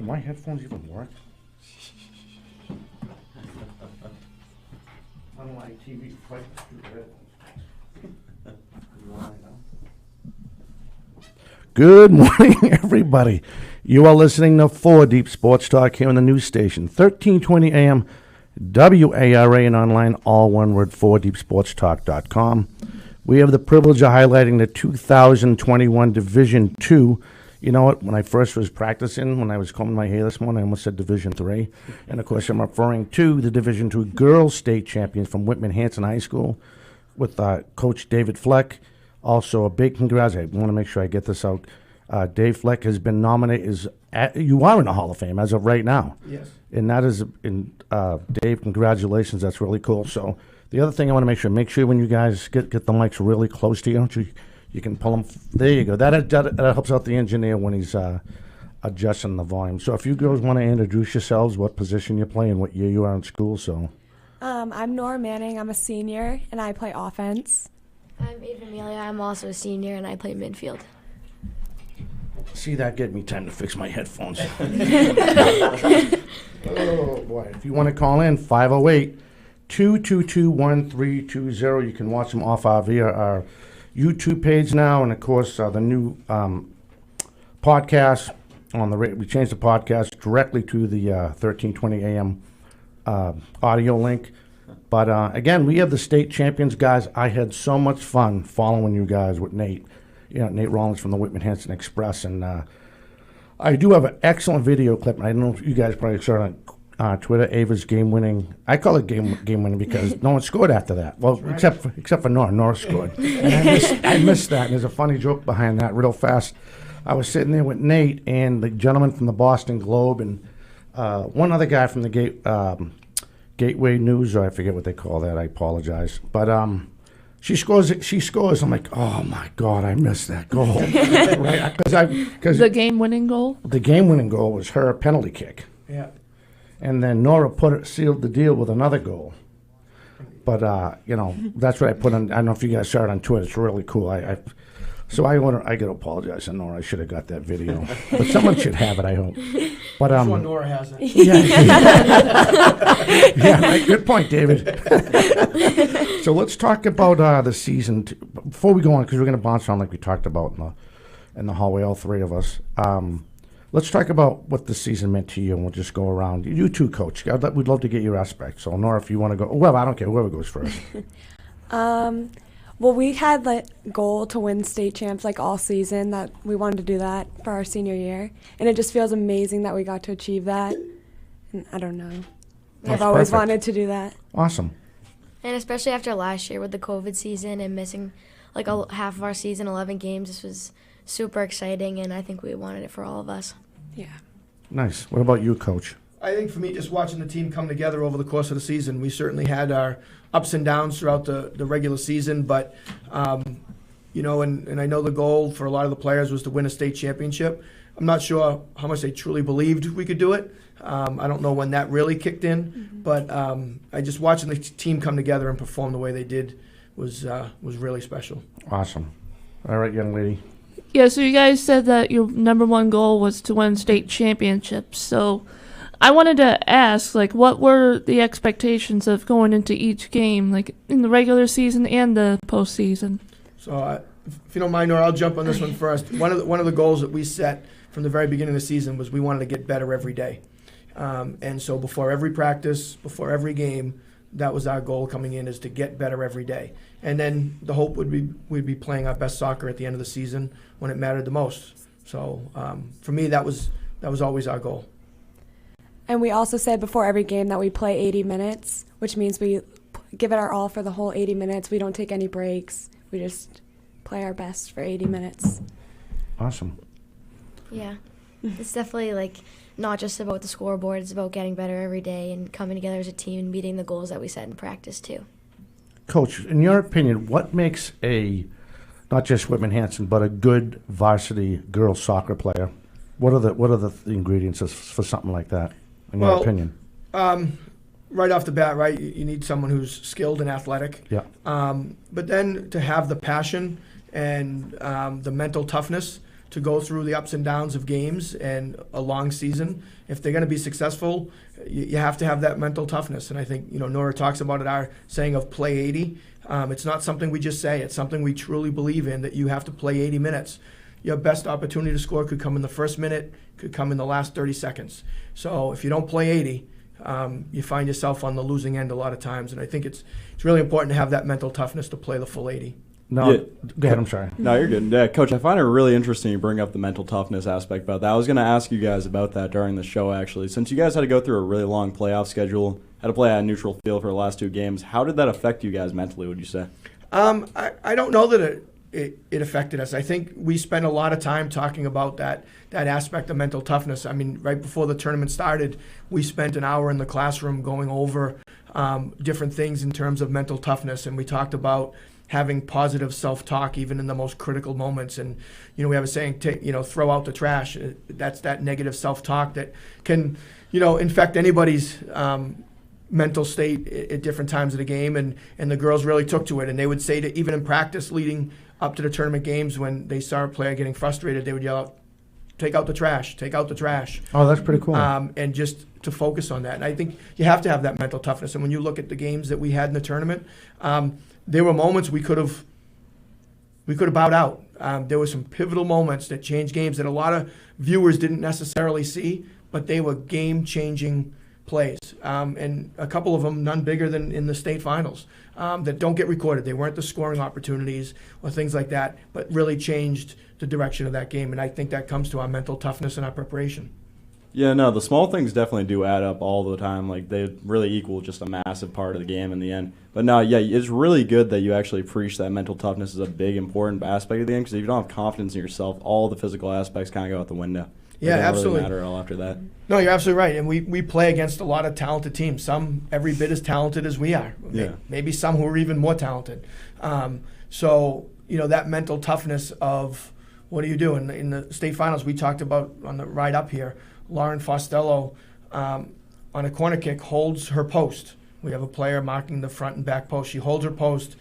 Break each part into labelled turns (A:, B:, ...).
A: Do my headphones even work? Unlike TV, right? Good morning, everybody. You are listening to 4 Deep Sports Talk here on the news station, 1320 AM, WARA, and online, all one word, 4deepsportstalk.com. We have the privilege of highlighting the 2021 Division II. You know what? When I first was practicing, when I was combing my hair this morning, I almost said Division III. And, of course, I'm referring to the Division II girls state champions from Whitman-Hanson High School with Coach David Fleck. Also, a big congrats. I want to make sure I get this out. Dave Fleck has been nominated. You are in the Hall of Fame as of right now.
B: Yes.
A: And that is, Dave, congratulations. That's really cool. So the other thing I want to make sure when you guys get the mics really close to you, you can pull them. There you go. That helps out the engineer when he's adjusting the volume. So if you girls want to introduce yourselves, what position you play and what year you are in school. So.
C: I'm Nora Manning. I'm a senior, and I play offense.
D: I'm Ava Amelia. I'm also a senior, and I play midfield.
A: See, that gave me time to fix my headphones. Oh, boy. If you want to call in, 508-222-1320. You can watch them off via our YouTube page now. And, of course, the new podcast on the we changed the podcast directly to the 1320 AM audio link. But, again, we have the state champions, guys. I had so much fun following you guys with Nate. Nate Rollins from the Whitman-Hanson Express. And I do have an excellent video clip. And I don't know if you guys probably saw it on Twitter, Ava's game-winning. I call it game-winning because no one scored after that. Well, right. except for Nora. Nora scored. And I missed that. And there's a funny joke behind that real fast. I was sitting there with Nate and the gentleman from the Boston Globe and one other guy from the Gateway News, or I forget what they call that. I apologize. But she scores. I'm like, oh my God, I missed that goal. Right? Because
E: the game-winning goal.
A: The game-winning goal was her penalty kick.
B: Yeah.
A: And then Nora sealed the deal with another goal. But that's what I put on. I don't know if you guys saw it on Twitter. It's really cool. I got to apologize to Nora. I should have got that video, but someone should have it. I hope. But
B: This one Nora has it.
A: Yeah, right. Good point, David. So let's talk about the season before we go on, because we're going to bounce around like we talked about in the hallway, all three of us. Let's talk about what the season meant to you, and we'll just go around. You too, Coach. We'd love to get your aspect. So, Nora, if you want to go, well, I don't care. Whoever goes first.
C: Well, we had the goal to win state champs like all season, that we wanted to do that for our senior year. And it just feels amazing that we got to achieve that. And I don't know. I've always wanted to do that.
A: Awesome.
D: And especially after last year with the COVID season and missing like half of our season, 11 games, this was super exciting, and I think we wanted it for all of us.
C: Yeah.
A: Nice. What about you, Coach?
B: I think for me, just watching the team come together over the course of the season, we certainly had our ups and downs throughout the regular season, but, and I know the goal for a lot of the players was to win a state championship. I'm not sure how much they truly believed we could do it. I don't know when that really kicked in, but I just watching the team come together and perform the way they did was really special.
A: Awesome. All right, young lady.
E: Yeah, so you guys said that your number one goal was to win state championships. So I wanted to ask, what were the expectations of going into each game, in the regular season and the postseason?
B: So, if you don't mind, Nora, I'll jump on this one first. One of the goals that we set from the very beginning of the season was we wanted to get better every day. And so before every practice, before every game, that was our goal coming in, is to get better every day. And then the hope would be we'd be playing our best soccer at the end of the season when it mattered the most. So for me, that was always our goal.
C: And we also said before every game that we play 80 minutes, which means we give it our all for the whole 80 minutes. We don't take any breaks. We just play our best for 80 minutes.
A: Awesome.
D: Yeah. It's definitely not just about the scoreboard. It's about getting better every day and coming together as a team and meeting the goals that we set in practice too. Coach,
A: in your opinion, what makes not just Whitman-Hanson, but a good varsity girls soccer player? What are the ingredients for something like that, in your opinion?
B: Right off the bat, right, you need someone who's skilled and athletic.
A: Yeah.
B: But then to have the passion and the mental toughness to go through the ups and downs of games and a long season. If they're going to be successful, you have to have that mental toughness. And I think, Nora talks about it, our saying of play 80. It's not something we just say. It's something we truly believe in, that you have to play 80 minutes. Your best opportunity to score could come in the first minute, could come in the last 30 seconds. So if you don't play 80, you find yourself on the losing end a lot of times. And I think it's really important to have that mental toughness to play the full 80.
A: No,
F: Yeah.
A: go ahead. I'm sorry.
F: No, you're good. Yeah, Coach, I find it really interesting you bring up the mental toughness aspect about that. I was going to ask you guys about that during the show, actually. Since you guys had to go through a really long playoff schedule, had to play at a neutral field for the last 2 games, how did that affect you guys mentally, would you say?
B: I don't know that it affected us. I think we spent a lot of time talking about that aspect of mental toughness. I mean, right before the tournament started, we spent an hour in the classroom going over different things in terms of mental toughness, and we talked about having positive self-talk even in the most critical moments. And we have a saying, throw out the trash. That's that negative self-talk that can infect anybody's mental state at different times of the game. And the girls really took to it, and they would say that even in practice leading up to the tournament games, when they saw a player getting frustrated, they would yell out, take out the trash, take out the trash.
A: Oh, that's pretty cool.
B: And just to focus on that. And I think you have to have that mental toughness. And when you look at the games that we had in the tournament, there were moments we could have bowed out. There were some pivotal moments that changed games that a lot of viewers didn't necessarily see, but they were game-changing plays. And a couple of them, none bigger than in the state finals, that don't get recorded. They weren't the scoring opportunities or things like that, but really changed the direction of that game. And I think that comes to our mental toughness and our preparation.
F: Yeah, no, the small things definitely do add up all the time. Like, they really equal just a massive part of the game in the end. But no, yeah, it's really good that you actually preach that mental toughness is a big, important aspect of the game, because if you don't have confidence in yourself, all the physical aspects kind of go out the window.
B: Yeah,
F: It doesn't
B: absolutely.
F: really matter at all after that.
B: No, you're absolutely right. And we play against a lot of talented teams, some every bit as talented as we are.
F: Yeah.
B: Maybe some who are even more talented. So, that mental toughness of what do you do? In the state finals, we talked about on the ride up here, Lauren Fostello on a corner kick holds her post. We have a player marking the front and back post. She holds her post,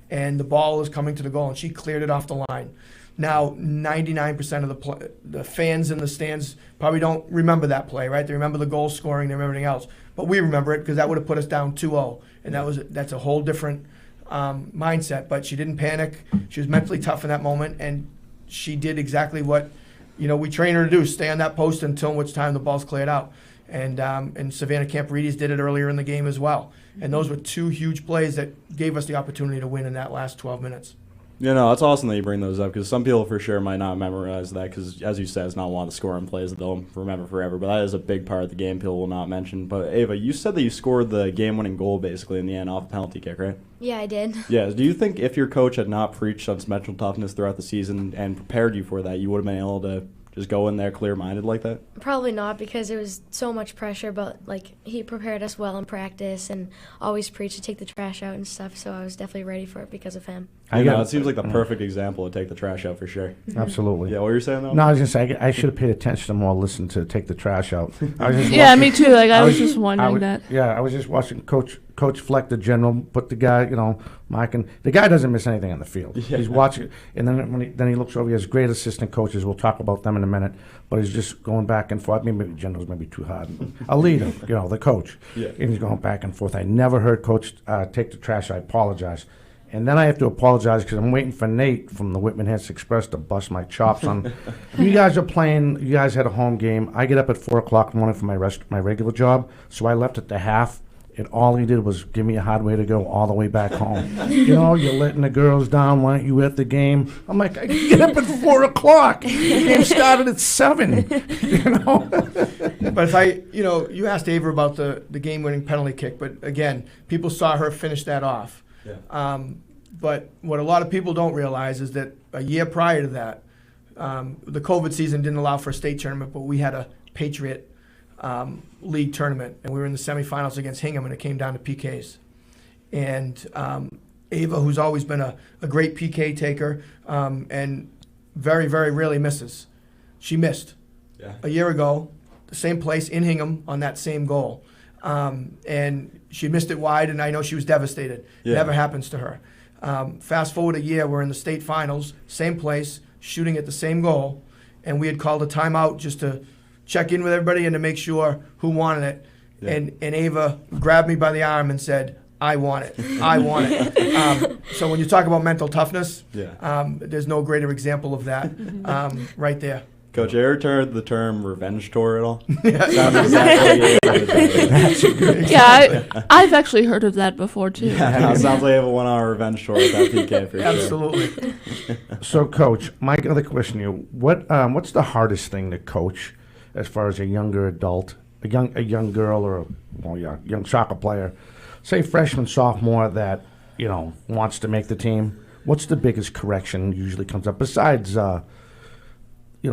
B: and the ball is coming to the goal, and she cleared it off the line. Now, 99% of the fans in the stands probably don't remember that play, right? They remember the goal scoring, they remember everything else. But we remember it because that would have put us down 2-0, and that's a whole different mindset. But she didn't panic. She was mentally tough in that moment, and she did exactly what we train her to do: stay on that post until which time the ball's cleared out. And Savannah Camparides did it earlier in the game as well. And those were 2 huge plays that gave us the opportunity to win in that last 12 minutes.
F: Yeah, no, it's awesome that you bring those up, because some people for sure might not memorize that, because, as you said, it's not one of the scoring plays that they'll remember forever, but that is a big part of the game people will not mention. But, Ava, you said that you scored the game-winning goal, basically, in the end, off a penalty kick, right?
D: Yeah, I did.
F: Yeah, do you think if your coach had not preached on mental toughness throughout the season and prepared you for that, you would have been able to just go in there clear-minded like that?
D: Probably not, because it was so much pressure, but he prepared us well in practice and always preached to take the trash out and stuff, so I was definitely ready for it because of him.
F: It seems like the perfect example to take the trash out for sure.
A: Absolutely.
F: Yeah, what were you saying though?
A: No, I was going to say, I should have paid attention to more, listen to take the trash out. I was just
E: Yeah,
A: watching-
E: me too. I was just wondering that.
A: Yeah, I was just watching Coach Fleck, the general, put the guy, marking. The guy doesn't miss anything on the field.
F: Yeah.
A: He's watching, and then he looks over. He has great assistant coaches. We'll talk about them in a minute. But he's just going back and forth. Maybe the general's maybe too hard. A leader, the coach.
F: Yeah.
A: And he's going back and forth. I never heard Coach take the trash. I apologize. And then I have to apologize because I'm waiting for Nate from the Whitman Hits Express to bust my chops on. You guys are playing. You guys had a home game. I get up at 4 o'clock in the morning for my regular job, so I left at the half. And all he did was give me a hard way to go all the way back home. You're letting the girls down. Why aren't you at the game? I'm like, I get up at 4 o'clock. The game started at 7.
B: But if you asked Ava about the game-winning penalty kick, but again, people saw her finish that off.
F: Yeah.
B: But what a lot of people don't realize is that a year prior to that, the COVID season didn't allow for a state tournament, but we had a Patriot League tournament, and we were in the semifinals against Hingham, and it came down to PKs. And Ava, who's always been a great PK taker and very, very rarely misses, she missed a year ago, the same place in Hingham on that same goal. And she missed it wide, and I know she was devastated.
F: Yeah.
B: It never happens to her. Fast forward a year, we're in the state finals, same place, shooting at the same goal, and we had called a timeout just to check in with everybody and to make sure who wanted it.
F: Yeah.
B: And Ava grabbed me by the arm and said, I want it. I want it. So when you talk about mental toughness, there's no greater example of that right there.
F: Coach, you ever heard the term revenge tour at all? Sounds exactly
A: That's a good
E: Yeah, I've actually heard of that before too.
F: Yeah, it sounds like you have a 1 hour revenge tour with that PK for sure.
B: Absolutely.
A: So, Coach, my other question to you: what's the hardest thing to coach, as far as a younger adult, a young girl, or young soccer player, say freshman, sophomore, that wants to make the team? What's the biggest correction usually comes up besides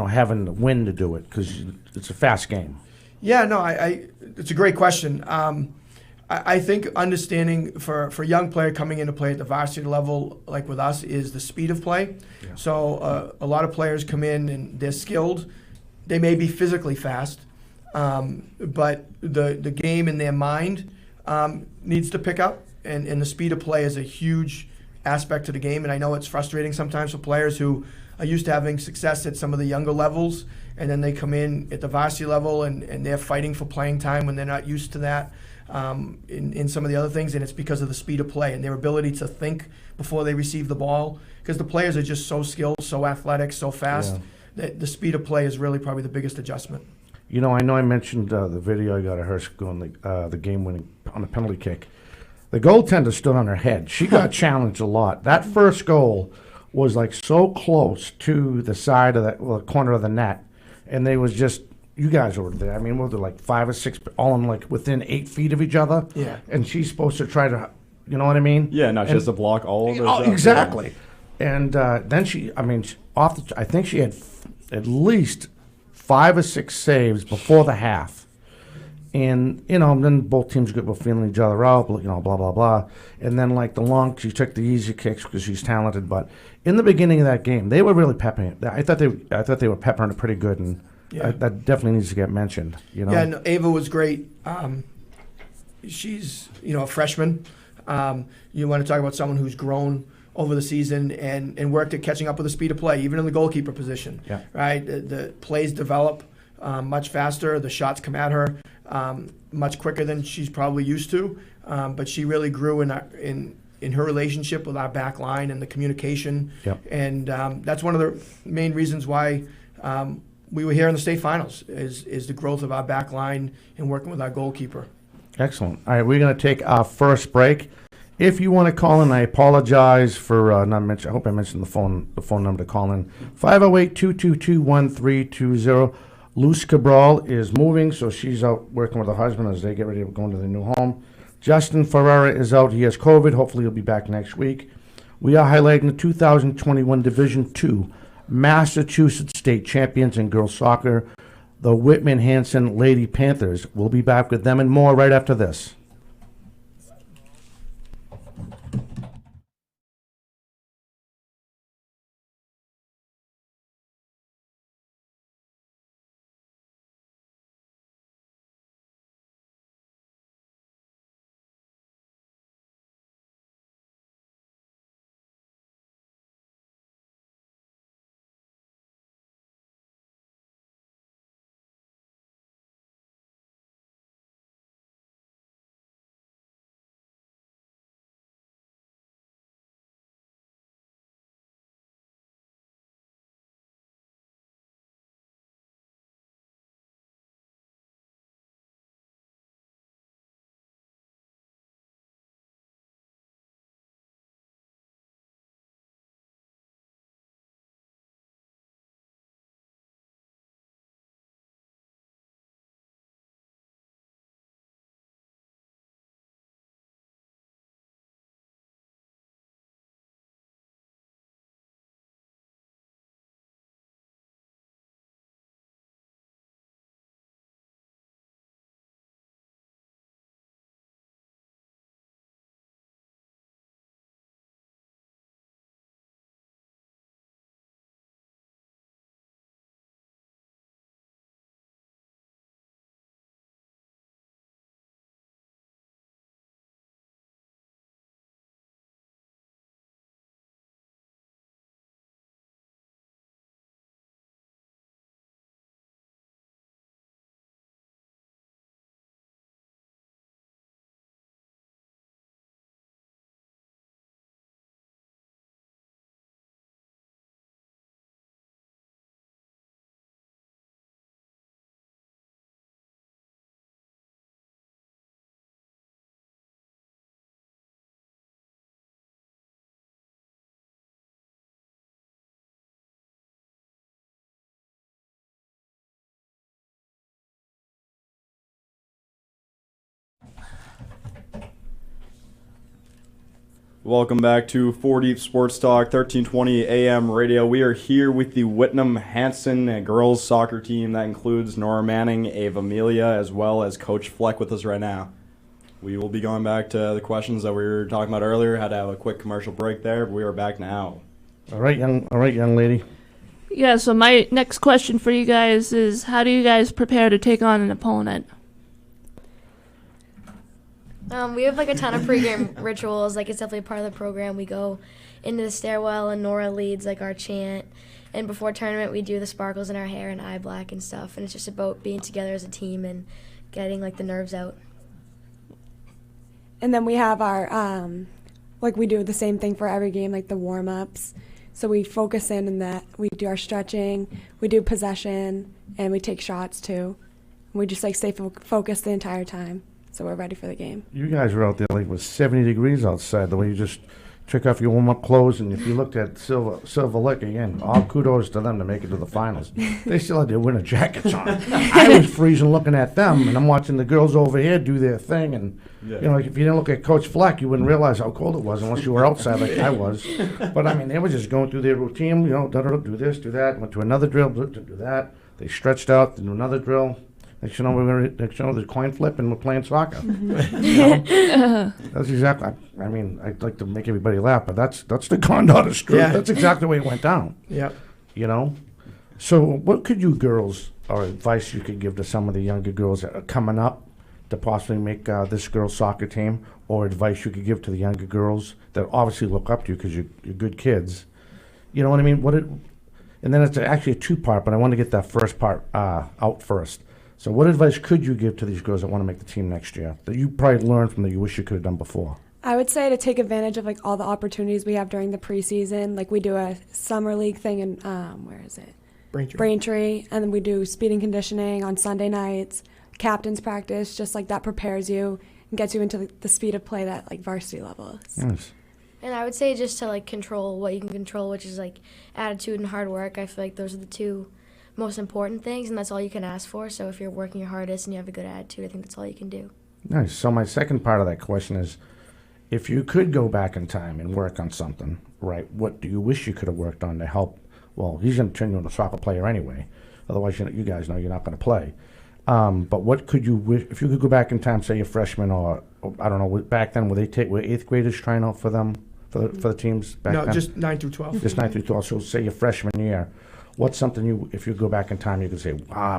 A: having the win to do it, because it's a fast game?
B: Yeah, no, it's a great question. I think understanding for a young player coming in to play at the varsity level, like with us, is the speed of play.
A: Yeah.
B: So a lot of players come in and they're skilled. They may be physically fast, but the game in their mind needs to pick up, and the speed of play is a huge aspect to the game. And I know it's frustrating sometimes for players who are used to having success at some of the younger levels, and then they come in at the varsity level and they're fighting for playing time when they're not used to that in some of the other things, and it's because of the speed of play and their ability to think before they receive the ball, because the players are just so skilled, so athletic, so fast, that the speed of play is really probably the biggest adjustment.
A: I know I mentioned the video I got of her scoring the game-winning on a penalty kick. The goaltender stood on her head. She got challenged a lot. That first goal was like so close to the side of the corner of the net, and they was just, you guys were there. I mean, were there like 5 or 6, all in like within 8 feet of each other?
B: Yeah.
A: And she's supposed to try to, you know what I mean?
F: Yeah, no, she has to block all of those.
A: Oh, exactly. And then I think she had at least 5 or 6 saves before the half. And, then both teams were feeling each other out, blah, blah, blah. And then, she took the easy kicks because she's talented. But in the beginning of that game, they were really peppering it. I thought they were peppering it pretty good, and that definitely needs to get mentioned,
B: Yeah, no, Ava was great. She's, a freshman. You want to talk about someone who's grown over the season and worked at catching up with the speed of play, even in the goalkeeper position.
A: Yeah.
B: Right? The plays develop much faster. The shots come at her much quicker than she's probably used to. But she really grew in her relationship with our back line and the communication.
A: Yep.
B: And that's one of the main reasons why we were here in the state finals, is the growth of our back line and working with our goalkeeper.
A: Excellent. All right, we're going to take our first break. If you want to call in, I apologize for not mentioning. I hope I mentioned the phone number to call in. 508-222-1320. Luce Cabral is moving, so she's out working with her husband as they get ready to go into the new home. Justin Ferrara is out. He has COVID. Hopefully he'll be back next week. We are highlighting the 2021 Division II Massachusetts State Champions in girls soccer, the Whitman-Hanson Lady Panthers. We'll be back with them and more right after this.
F: Welcome back to 4 Deep Sports Talk, 1320 AM radio. We are here with the Whitnam-Hanson girls soccer team. That includes Nora Manning, Ava Amelia, as well as Coach Fleck with us right now. We will be going back to the questions that we were talking about earlier. Had to have a quick commercial break there, but we are back now.
A: All right, young lady.
E: Yeah, so my next question for you guys is, how do you guys prepare to take on an opponent?
D: We have like a ton of pregame rituals. Like, it's definitely a part of the program. We go into the stairwell and Nora leads like our chant. And before tournament, we do the sparkles in our hair and eye black and stuff. And it's just about being together as a team and getting like the nerves out.
C: And then we have our, like we do the same thing for every game, like the warm-ups. So we focus in that. We do our stretching, we do possession, and we take shots too. And we just like stay focused the entire time. So we're ready for the game.
A: You guys were out there like it was 70 degrees outside. The way you just took off your warm-up clothes, and if you looked at Silver Lake again, all kudos to them to make it to the finals. They still had their winter jackets on. I was freezing looking at them, and I'm watching the girls over here do their thing. And you know, like if you didn't look at Coach Fleck, you wouldn't realize how cold it was unless you were outside like I was. But I mean, they were just going through their routine. You know, do this, do that. Went to another drill, do that. They stretched out, do another drill. Next you know, the coin flip and we're playing soccer. You know? That's exactly. I mean, I'd like to make everybody laugh, but that's the conduct truth.
B: Yeah.
A: That's exactly the way it went down.
B: Yeah.
A: You know. So, what could you girls, or advice you could give to some of the younger girls that are coming up to possibly make this girls' soccer team, or advice you could give to the younger girls that obviously look up to you because you're good kids? You know what I mean? And then it's actually a two-part, but I want to get that first part out first. So what advice could you give to these girls that want to make the team next year that you probably learned from that you wish you could have done before?
C: I would say to take advantage of like all the opportunities we have during the preseason. Like we do a summer league thing in where is it? Braintree, and then we do speed and conditioning on Sunday nights, captain's practice, just like that prepares you and gets you into the speed of play that like varsity level is.
A: Nice.
D: And I would say just to like control what you can control, which is like attitude and hard work. I feel like those are the two most important things, and that's all you can ask for. So if you're working your hardest and you have a good attitude, I think that's all you can do.
A: Nice. So my second part of that question is, if you could go back in time and work on something, right, what do you wish you could have worked on to help? Well, he's going to turn you into a soccer player anyway. Otherwise, you guys know you're not going to play. But what could you wish, if you could go back in time, say you're freshman or I don't know, back then, were 8th graders trying out for them, for the teams back then?
B: No, just 9 through 12.
A: Just 9 through 12. So say your freshman year. What's something if you go back in time, you could say,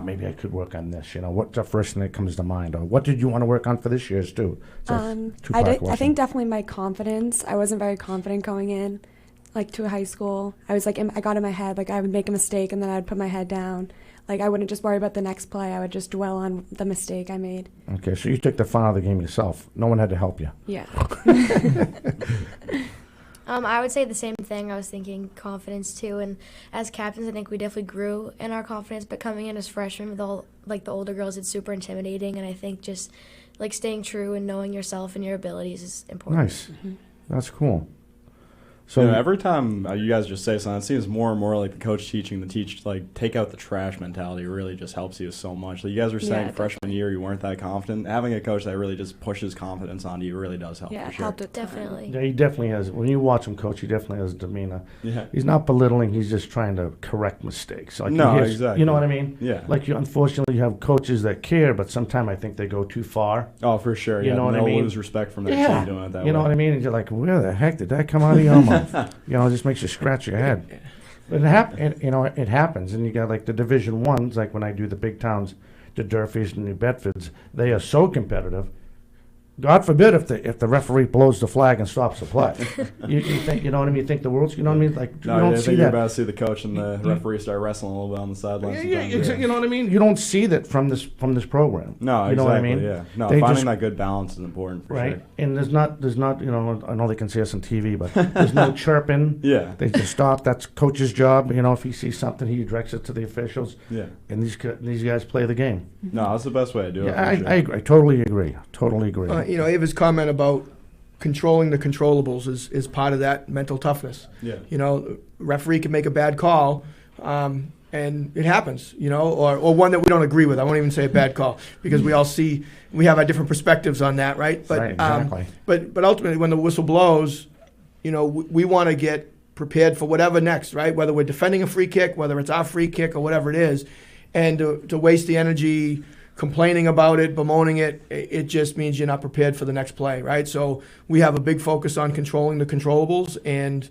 A: maybe I could work on this. You know, what's the first thing that comes to mind? Or what did you want to work on for this year's too? So
C: I think definitely my confidence. I wasn't very confident going in, like to high school. I was like, I got in my head, like I would make a mistake and then I'd put my head down. Like I wouldn't just worry about the next play. I would just dwell on the mistake I made.
A: Okay, so you took the fun out of the game yourself. No one had to help you.
C: Yeah.
D: I would say the same thing. I was thinking confidence too, and as captains, I think we definitely grew in our confidence. But coming in as freshmen with all like the older girls, it's super intimidating, and I think just like staying true and knowing yourself and your abilities is important.
A: Nice, that's cool. So
F: you know, every time you guys just say something, it seems more and more like the coach teaching the like take out the trash mentality really just helps you so much. Like you guys were saying freshman year you weren't that confident. Having a coach that really just pushes confidence onto you really does help.
C: Yeah,
F: for
C: it
F: sure.
C: helped it
D: Definitely.
A: Yeah, he definitely has. When you watch him coach, he definitely has demeanor.
F: Yeah.
A: He's not belittling. He's just trying to correct mistakes. Like
F: No, exactly.
A: You know what I mean?
F: Yeah.
A: Like unfortunately, you have coaches that care, but sometimes I think they go too far.
F: Oh, for sure.
A: You know what I
F: they'll
A: mean?
F: lose respect from their team doing it that way.
A: You know what I mean? And you're like, where the heck did that come out of your mouth? You know, it just makes you scratch your head. But it happens. And you got like the Division Ones, like when I do the big towns, the Durfees and New Bedfords, they are so competitive. God forbid if the referee blows the flag and stops the play. you think, you know what I mean? You think the world's, you know what I mean? Like,
F: No,
A: you don't
F: I
A: see
F: think you're
A: that.
F: about to see the coach and the referee start wrestling a little bit on the sidelines.
A: Yeah, you know what I mean? You don't see that from this program.
F: No,
A: you know
F: exactly,
A: what I mean?
F: Yeah. No,
A: They
F: finding
A: just-
F: that good balance is important for
A: Right?
F: sure.
A: And there's not, you know, I know they can see us on TV, but there's no chirping.
F: Yeah.
A: They just stop. That's coach's job. You know, if he sees something, he directs it to the officials.
F: Yeah.
A: And these guys play the game.
F: No, that's the best way to do it.
A: Yeah,
F: for sure.
A: I agree. I totally agree. Totally agree.
B: You know, Ava's comment about controlling the controllables is part of that mental toughness.
F: Yeah.
B: You know, referee can make a bad call, and it happens, you know, or one that we don't agree with. I won't even say a bad call because we have our different perspectives on that, right? But
A: Right, exactly.
B: but ultimately, when the whistle blows, we want to get prepared for whatever next, right? Whether we're defending a free kick, whether it's our free kick or whatever it is, and to waste the energy complaining about it, bemoaning it, it just means you're not prepared for the next play, right? So we have a big focus on controlling the controllables, and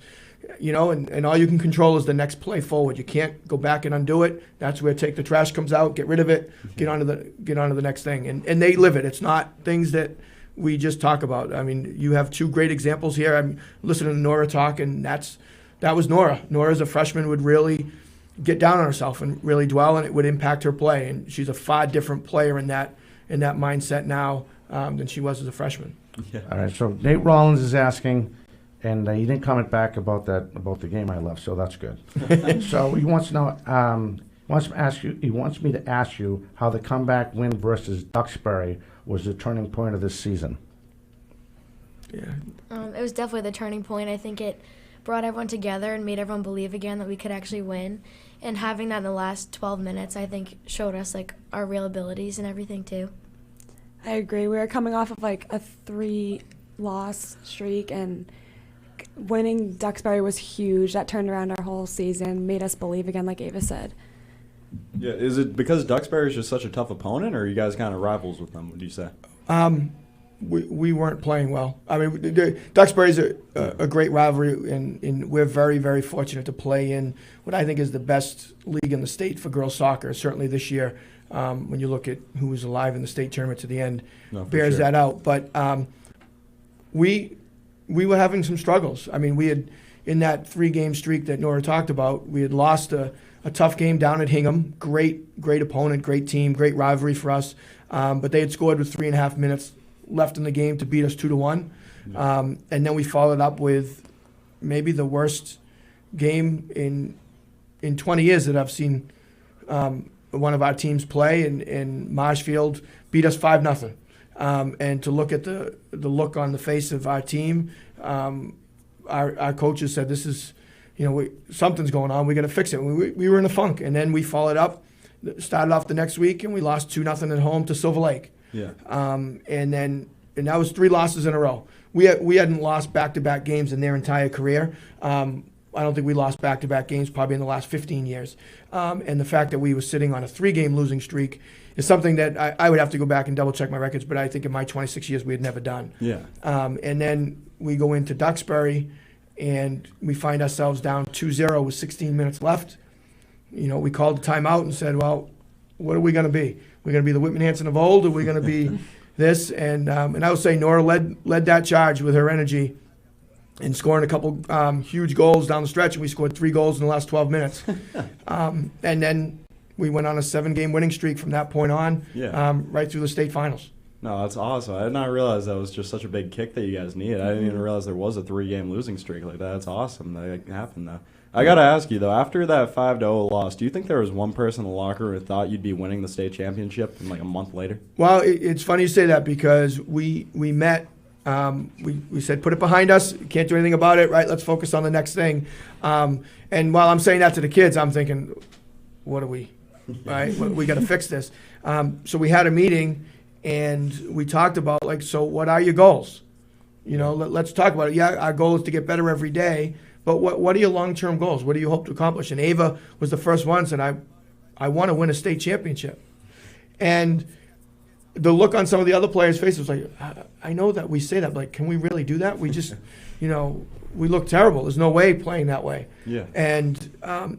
B: and all you can control is the next play forward. You can't go back and undo it. That's where take the trash comes out, get rid of it, get onto the next thing, and they live it. It's not things that we just talk about. I mean, you have two great examples here. I'm listening to Nora talk, and that was Nora. Nora, as a freshman, would really get down on herself and really dwell, and it would impact her play. And she's a far different player in that mindset now than she was as a freshman.
F: Yeah.
A: All right, so Nate Rollins is asking, and he didn't comment back about the game I left, so that's good. So he wants to know, he wants me to ask you how the comeback win versus Duxbury was the turning point of this season.
B: Yeah.
D: It was definitely the turning point. I think it brought everyone together and made everyone believe again that we could actually win. And having that in the last 12 minutes, I think, showed us our real abilities and everything too.
C: I agree. We were coming off of a 3-loss streak, and winning Duxbury was huge. That turned around our whole season, made us believe again, like Ava said.
F: Yeah, is it because Duxbury is just such a tough opponent, or are you guys kind of rivals with them, would you say?
B: We weren't playing well. I mean, Duxbury's a great rivalry, and we're very, very fortunate to play in what I think is the best league in the state for girls soccer, certainly this year. When you look at who was alive in the state tournament to the end, bears that out. But we were having some struggles. I mean, we had, in that 3-game streak that Nora talked about, we had lost a tough game down at Hingham. Great opponent, great team, great rivalry for us. But they had scored with 3.5 minutes left in the game to beat us 2-1. And then we followed up with maybe the worst game in 20 years that I've seen one of our teams play, and Marshfield beat us 5-0. And to look at the look on the face of our team, our coaches said, this is, something's going on. We got to fix it. We were in a funk, and then we followed up, started off the next week, and we lost 2-0 at home to Silver Lake.
F: Yeah.
B: And that was 3 losses in a row. We hadn't lost back-to-back games in their entire career. I don't think we lost back-to-back games probably in the last 15 years. And the fact that we were sitting on a 3-game losing streak is something that I would have to go back and double-check my records, but I think in my 26 years we had never done.
F: Yeah.
B: And then we go into Duxbury, and we find ourselves down 2-0 with 16 minutes left. We called the timeout and said, well, what are we going to be? We're going to be the Whitman Hanson of old, or we're going to be this? And I would say Nora led that charge with her energy and scoring a couple huge goals down the stretch, and we scored 3 goals in the last 12 minutes. And then we went on a 7-game winning streak from that point on, right through the state finals.
F: No, that's awesome. I did not realize that was just such a big kick that you guys needed. I didn't even realize there was a 3-game losing streak like that. That's awesome that it happened, though. I got to ask you, though, after that 5-0 loss, do you think there was one person in the locker room who thought you'd be winning the state championship in a month later? Well,
B: it's funny you say that, because we met. We said, put it behind us. Can't do anything about it, right? Let's focus on the next thing. And while I'm saying that to the kids, I'm thinking, what are we, right? We got to fix this. So we had a meeting, and we talked about, so what are your goals? Let's talk about it. Yeah, our goal is to get better every day, but what are your long-term goals? What do you hope to accomplish? And Ava was the first one, said, I want to win a state championship. And the look on some of the other players' faces was like, I know that we say that, but can we really do that? We just, we look terrible. There's no way playing that way.
F: Yeah.
B: And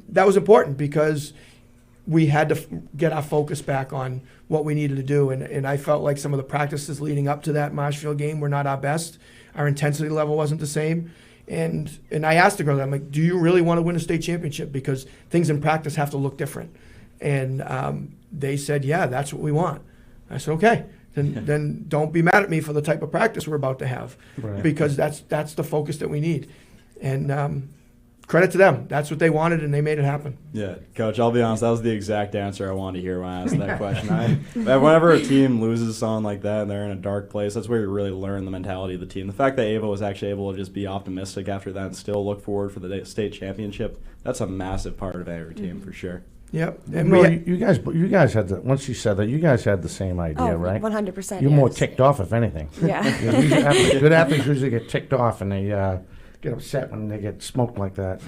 B: that was important, because we had to get our focus back on what we needed to do. And I felt like some of the practices leading up to that Marshfield game were not our best. Our intensity level wasn't the same. And I asked the girls, I'm like, do you really want to win a state championship? Because things in practice have to look different. And they said, yeah, that's what we want. I said, okay, then don't be mad at me for the type of practice we're about to have,
A: Right.
B: because that's the focus that we need. And credit to them. That's what they wanted, and they made it happen.
F: Yeah, Coach, I'll be honest, that was the exact answer I wanted to hear when I asked that question. Whenever a team loses someone like that and they're in a dark place, that's where you really learn the mentality of the team. The fact that Ava was actually able to just be optimistic after that and still look forward for the state championship, that's a massive part of every team for sure.
B: Yep.
A: And you guys had once you said that, you guys had the same idea, right?
C: 100%.
A: You're more ticked off, if anything.
C: Yeah.
A: Good athletes usually get ticked off, and they get upset when they get smoked like that.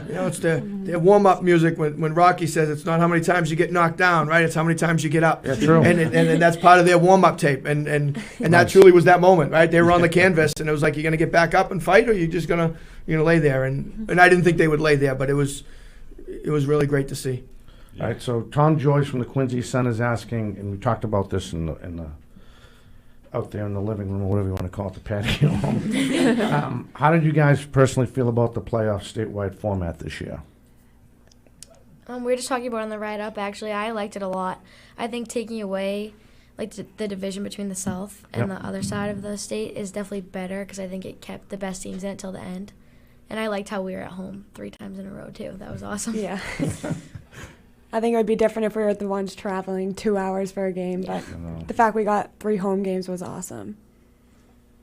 B: You know, it's their warm-up music when Rocky says it's not how many times you get knocked down, right? It's how many times you get up.
A: Yeah, true.
B: And that's part of their warm-up tape. And that truly was that moment, right? They were on the canvas, and it was like, you're going to get back up and fight, or you're just going to lay there. And I didn't think they would lay there, but it was really great to see.
A: All right, so Tom Joyce from the Quincy Sun is asking, and we talked about this in the out there in the living room, or whatever you want to call it, the patio. How did you guys personally feel about the playoff statewide format this year?
D: We were just talking about it on the ride up, actually. I liked it a lot. I think taking away the division between the South and
A: Yep.
D: the other side of the state is definitely better, because I think it kept the best teams in it till the end. And I liked how we were at home 3 times in a row, too. That was awesome.
C: Yeah. I think it would be different if we were the ones traveling 2 hours for a game, but the fact we got 3 home games was awesome.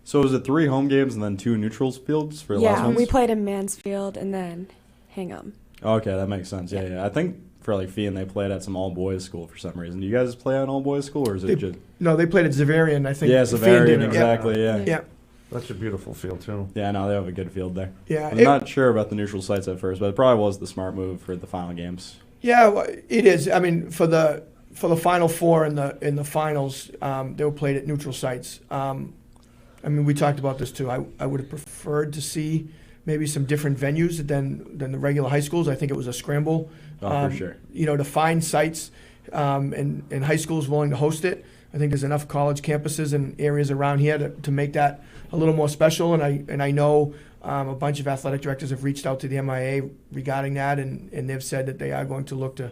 F: So was it 3 home games and then 2 neutrals fields for the last
C: Yeah,
F: ones?
C: we played in Mansfield and then Hingham.
F: Okay, that makes sense. Yeah. I think for like Fian, they played at some all boys school for some reason. Do you guys play at an all boys school, or is it just?
B: No, they played at Zavarian, I think.
F: Yeah,
B: Fian
F: Zavarian,
B: did it.
F: exactly. Yeah.
B: Yeah.
A: That's a beautiful field, too.
F: Yeah, no, they have a good field there.
B: Yeah.
F: I'm not sure about the neutral sites at first, but it probably was the smart move for the final games.
B: Yeah, well, it is. I mean, for the Final Four in the finals, they were played at neutral sites. I mean, we talked about this too. I would have preferred to see maybe some different venues than the regular high schools. I think it was a scramble.
F: Oh, for sure.
B: You know, to find sites and high schools willing to host it. I think there's enough college campuses and areas around here to make that a little more special. And I know a bunch of athletic directors have reached out to the MIA regarding that, and they've said that they are going to look to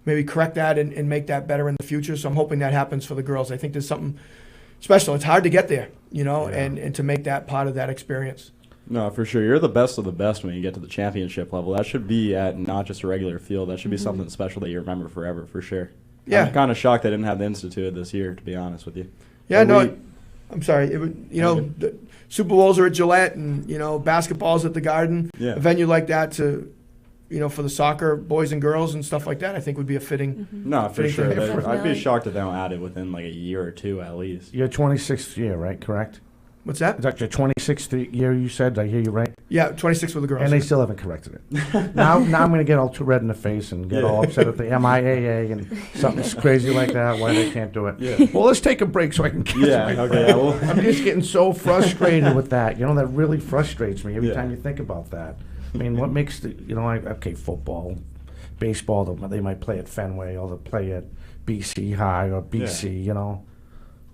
B: maybe correct that and make that better in the future. So I'm hoping that happens for the girls. I think there's something special. It's hard to get there, you know, and to make that part of that experience.
F: No, for sure. You're the best of the best when you get to the championship level. That should be at not just a regular field. That should be something special that you remember forever, for sure.
B: Yeah.
F: I'm kind of shocked they didn't have the Institute this year, to be honest with you.
B: Yeah,
F: But
B: no, I'm sorry. It would, you know, the Super Bowls are at Gillette, and you know, basketball's at the Garden.
F: Yeah.
B: A venue like that to, you know, for the soccer boys and girls and stuff like that, I think would be a fitting.
F: No, for
B: Fitting
F: sure.
B: thing.
F: I'd be
C: Definitely.
F: shocked if they don't add it within like a year or 2 at least.
A: Your 26th year, right? Correct?
B: What's that?
A: Is that your 26th year you said? Did I hear you right?
B: Yeah, 26 for the girls.
A: And they still haven't corrected it. now I'm going to get all too red in the face and get all upset at the MIAA and something crazy like that, why they can't do it.
F: Yeah.
A: Well, let's take a break so I can catch
F: Yeah,
A: my
F: okay.
A: breath.
F: Well,
A: I'm just getting so frustrated with that. You know, that really frustrates me every
F: Yeah.
A: time you think about that. I mean, what makes the, you know, okay, football, baseball, they might play at Fenway or they'll play at BC High or BC, you know.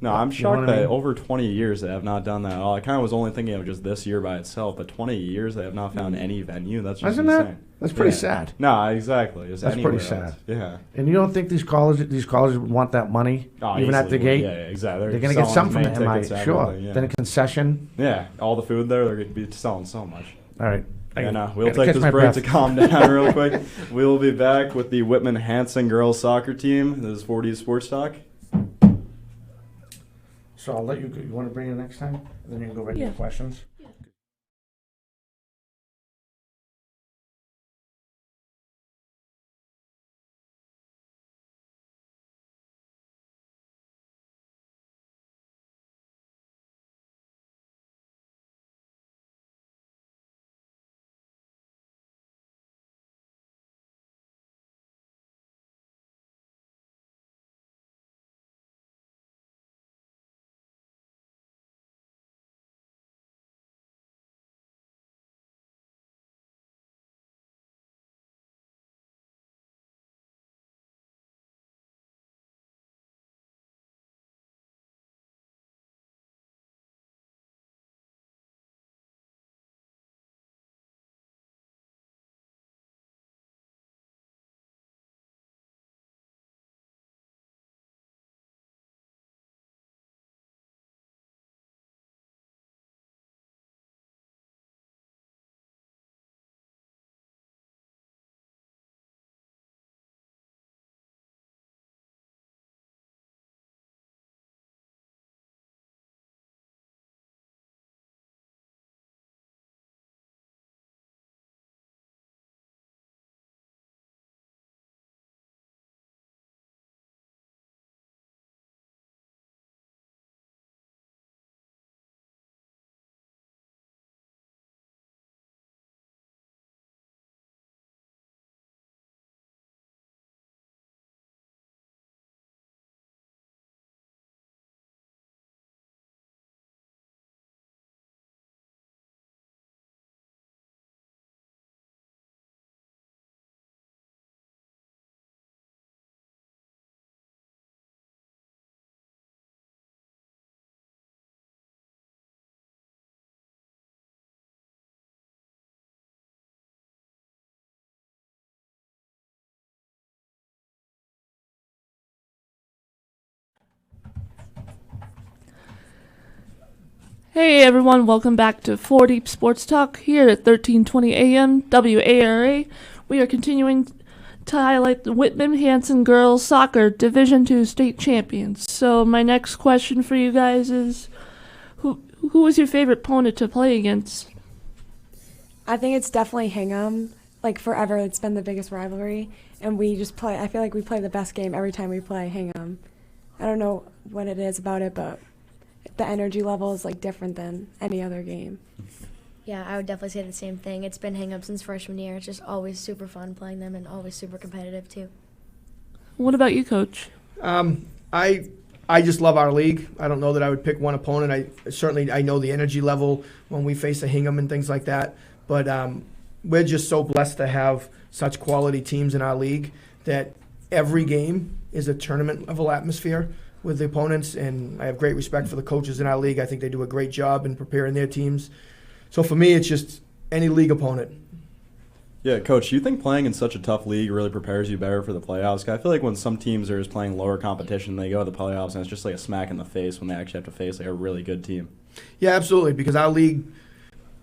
F: no, I'm
A: You know
F: shocked
A: what I
F: that
A: mean?
F: over 20 years they have not done that at all. I kind of was only thinking of just this year by itself, but 20 years they have not found any venue. That's just
A: Isn't
F: insane.
A: that? That's pretty
F: Yeah.
A: sad.
F: No, exactly. Just
A: That's pretty
F: anywhere else.
A: sad.
F: Yeah.
A: And you don't think these colleges would want that money
F: Oh,
A: even at the
F: easily would.
A: gate?
F: Yeah, exactly.
A: They're going to get
F: selling
A: something from the
F: main
A: MI.
F: tickets,
A: Sure.
F: everything, yeah.
A: Then a concession.
F: Yeah, all the food there, they're going to be selling so much.
A: All right.
F: Yeah, no,
A: I
F: we'll
A: gotta
F: take
A: catch
F: this
A: my
F: break
A: breath.
F: to calm down real quick. We'll be back with the Whitman-Hanson girls soccer team. This is 4D Sports Talk.
A: So I'll let you go. You want to bring it next time? Then you can go right to your
E: Yeah.
A: questions.
E: Hey everyone, welcome back to 4 Deep Sports Talk here at 1320 AM WARA. We are continuing to highlight the Whitman-Hanson Girls Soccer Division II state champions. So my next question for you guys is, who was your favorite opponent to play against?
C: I think it's definitely Hingham. Like forever, it's been the biggest rivalry, and we just play. I feel like we play the best game every time we play Hingham. I don't know what it is about it, but the energy level is like different than any other game.
D: Yeah, I would definitely say the same thing. It's been Hingham since freshman year. It's just always super fun playing them and always super competitive too.
E: What about you, Coach?
B: I just love our league. I don't know that I would pick one opponent. I know the energy level when we face a Hingham and things like that. But we're just so blessed to have such quality teams in our league that every game is a tournament level atmosphere with the opponents, and I have great respect for the coaches in our league. I think they do a great job in preparing their teams. So for me, it's just any league opponent.
F: Yeah, Coach, do you think playing in such a tough league really prepares you better for the playoffs? I feel like when some teams are just playing lower competition, they go to the playoffs, and it's just like a smack in the face when they actually have to face like a really good team.
B: Yeah, absolutely, because our league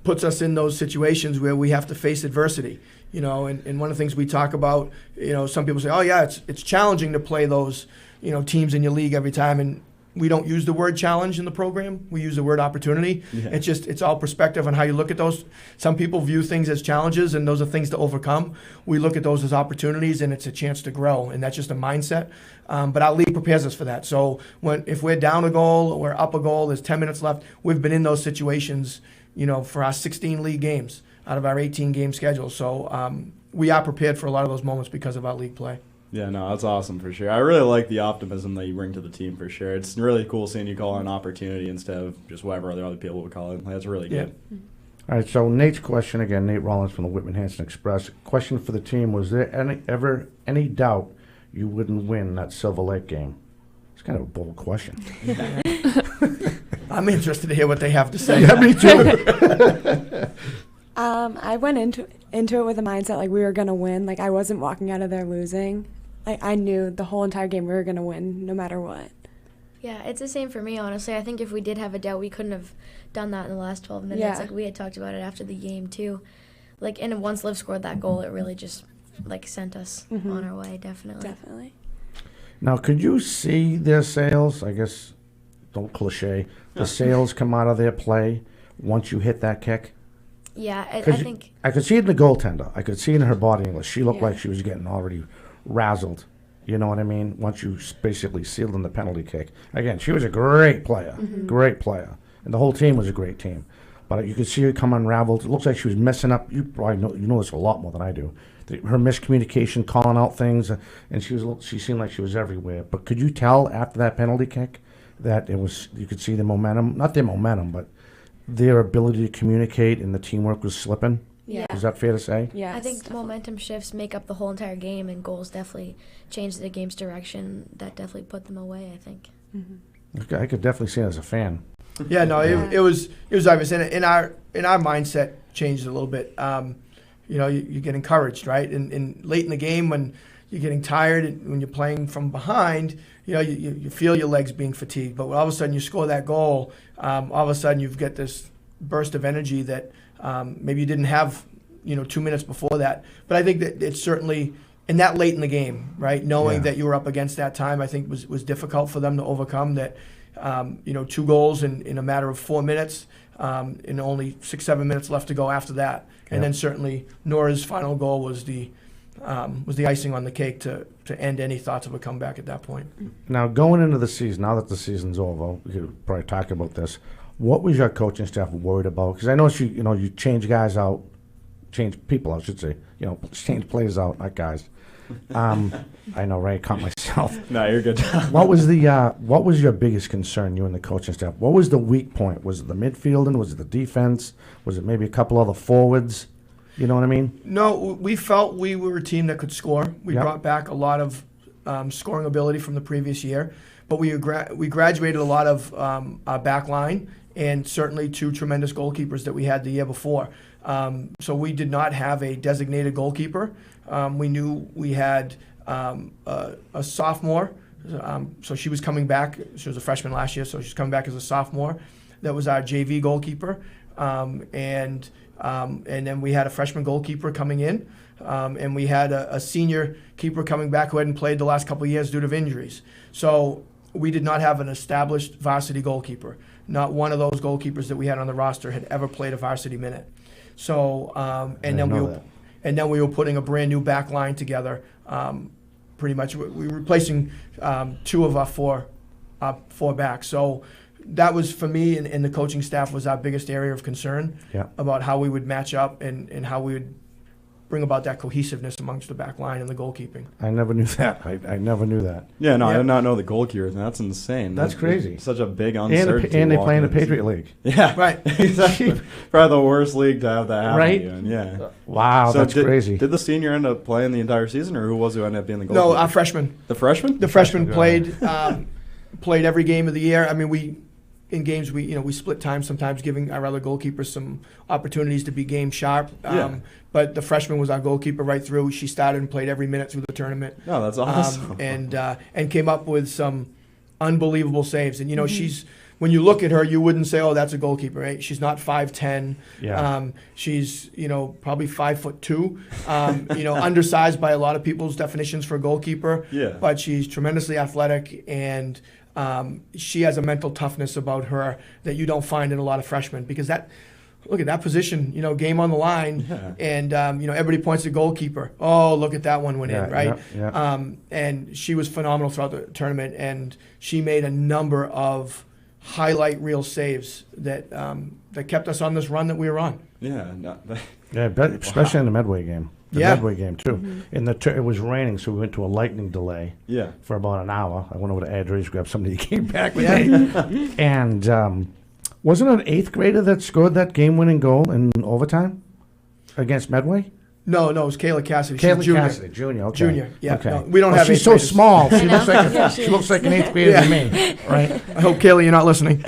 B: puts us in those situations where we have to face adversity. You know, and one of the things we talk about, you know, some people say, oh yeah, it's challenging to play those, you know, teams in your league every time, and we don't use the word challenge in the program. We use the word opportunity. Yeah. It's all perspective on how you look at those. Some people view things as challenges, and those are things to overcome. We look at those as opportunities, and it's a chance to grow, and that's just a mindset. But our league prepares us for that. So if we're down a goal or we're up a goal, there's 10 minutes left, we've been in those situations, you know, for our 16 league games out of our 18-game schedule. So we are prepared for a lot of those moments because of our league play.
F: Yeah, no, that's awesome for sure. I really like the optimism that you bring to the team for sure. It's really cool seeing you call it an opportunity instead of just whatever other people would call it. That's really good.
A: All right, so Nate's question again, Nate Rollins from the Whitman-Hanson Express. Question for the team, was there ever any doubt you wouldn't win that Silver Lake game? It's kind of a bold question.
B: I'm interested to hear what they have to say.
A: Yeah, me too.
C: I went into it with a mindset like we were going to win. Like I wasn't walking out of there losing. Like I knew the whole entire game we were going to win no matter what.
D: Yeah, it's the same for me, honestly. I think if we did have a doubt, we couldn't have done that in the last 12 minutes.
C: Yeah.
D: Like we had talked about it after the game too. Like, and once Liv scored that goal, it really just like sent us on our way, definitely.
C: Definitely.
A: Now, could you see their sales? I guess, don't cliche, the sales come out of their play once you hit that kick?
D: Yeah, I think.
A: I could see it in the goaltender. I could see it in her body English. She looked like she was getting already razzled. You know what I mean? Once you basically sealed in the penalty kick. Again, she was a great player, great player. And the whole team was a great team. But you could see her come unraveled. It looks like she was messing up. You probably know this a lot more than I do. Her miscommunication, calling out things, and she seemed like she was everywhere. But could you tell after that penalty kick that it was? You could see the momentum, not their momentum, but their ability to communicate and the teamwork was slipping.
C: Yeah.
A: Is that fair to say?
C: Yeah.
D: I think momentum shifts make up the whole entire game, and goals definitely change the game's direction. That definitely put them away, I think.
A: Okay, I could definitely see it as a fan.
B: Yeah, no, it was obvious, and our mindset changed a little bit. You know, you get encouraged, right? And late in the game when you're getting tired and when you're playing from behind, you know, you feel your legs being fatigued. But all of a sudden you score that goal, all of a sudden you've got this burst of energy that maybe you didn't have, 2 minutes before that. But I think that it's certainly, and that late in the game, right, knowing that you were up against that time, I think was difficult for them to overcome that. 2 goals in a matter of 4 minutes, and only 6-7 minutes left to go after that. And then certainly Nora's final goal was the icing on the cake to end any thoughts of a comeback at that point.
A: Now, going into the season, now that the season's over, we could probably talk about this. What was your coaching staff worried about? Because I know you change guys out, change people, I should say. Change players out, not guys. I know, right? Caught myself.
F: No, you're good.
A: What was your biggest concern, you and the coaching staff? What was the weak point? Was it the midfielding? Was it the defense? Was it maybe a couple other forwards? You know what I mean?
B: No, we felt we were a team that could score. We brought back a lot of scoring ability from the previous year, but we graduated a lot of our back line and certainly 2 tremendous goalkeepers that we had the year before. So we did not have a designated goalkeeper. We knew we had a sophomore, so she was coming back. She was a freshman last year, so she's coming back as a sophomore. that was our JV goalkeeper, and then we had a freshman goalkeeper coming in, and we had a senior keeper coming back who hadn't played the last couple of years due to injuries. So we did not have an established varsity goalkeeper. Not one of those goalkeepers that we had on the roster had ever played a varsity minute. So and then we were putting a brand new back line together. Pretty much, we were replacing 2 of our four backs. So that was, for me and the coaching staff, was our biggest area of concern about how we would match up and how we would bring about that cohesiveness amongst the back line and the goalkeeping.
A: I never knew that. I never knew that.
F: Yeah, no, I
B: Yeah.
F: did not know the goalkeepers. That's insane.
A: That's crazy.
F: Such a big uncertainty.
A: And they
F: walking
A: play in the
F: into the
A: Patriot
F: season.
A: League.
F: Yeah,
B: Right.
F: Exactly. Probably the worst league to have that happen
A: Right?
F: to you in. Yeah.
A: Wow,
F: So
A: that's
F: did,
A: crazy.
F: Did the senior end up playing the entire season, or who was who ended up being the
B: No,
F: goalkeeper?
B: our freshman.
F: The freshman?
B: The freshman
A: Yeah.
B: played every game of the year. I mean, in games we split time sometimes, giving our other goalkeepers some opportunities to be game sharp.
F: Yeah.
B: But the freshman was our goalkeeper right through. She started and played every minute through the tournament.
F: No, that's awesome.
B: And came up with some unbelievable saves. And she's, when you look at her, you wouldn't say, "Oh, that's a goalkeeper." Right? She's not 5'10".
A: Yeah.
B: She's probably 5'2". Undersized by a lot of people's definitions for a goalkeeper.
F: Yeah.
B: But she's tremendously athletic, and she has a mental toughness about her that you don't find in a lot of freshmen, because look at that position, game on the line,
F: Yeah.
B: and everybody points to goalkeeper. Oh, look at that one went in, right?
A: Yeah.
B: And she was phenomenal throughout the tournament, and she made a number of highlight reel saves that kept us on this run that we were on.
F: Yeah. No,
A: Yeah, especially in the Medway game. The
B: Yeah.
A: Medway game, too. It was raining, so we went to a lightning delay
F: yeah.
A: for about an hour. I went over to Andrews, grabbed somebody, came back with me. And wasn't it an 8th grader that scored that game-winning goal in overtime against Medway?
B: No, it was Kayla Cassidy. She's
A: Kayla
B: junior.
A: Cassidy, junior, okay.
B: Junior, yeah.
A: Okay.
B: No, we don't
A: Well,
B: have
A: she's
B: eighth
A: so
B: graders.
A: small. She looks like an 8th grader to me, right?
B: I hope, Kayla, you're not listening.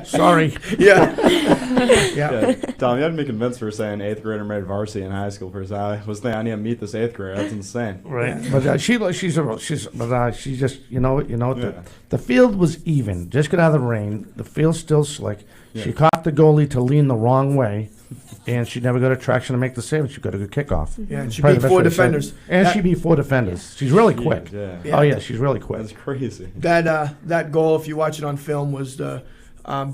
A: Sorry.
B: Yeah.
F: Yeah. Tom, you had me convinced for saying 8th grader made varsity in high school. For I was thinking I need to meet this 8th grader. That's insane.
A: Right. But she just,
F: Yeah.
A: the field was even. Just got out of the rain. The field's still slick.
F: Yeah.
A: She caught the goalie to lean the wrong way, and she never got a traction to make the save. She got a good kickoff.
B: Yeah, and she
A: Probably
B: beat
A: the best
B: 4
A: way to say it.
B: defenders.
A: And
B: That-
A: she beat 4 defenders. She's really quick.
F: Yeah.
B: Yeah.
A: Oh, yeah, she's really quick.
F: That's crazy.
B: That goal, if you watch it on film, was the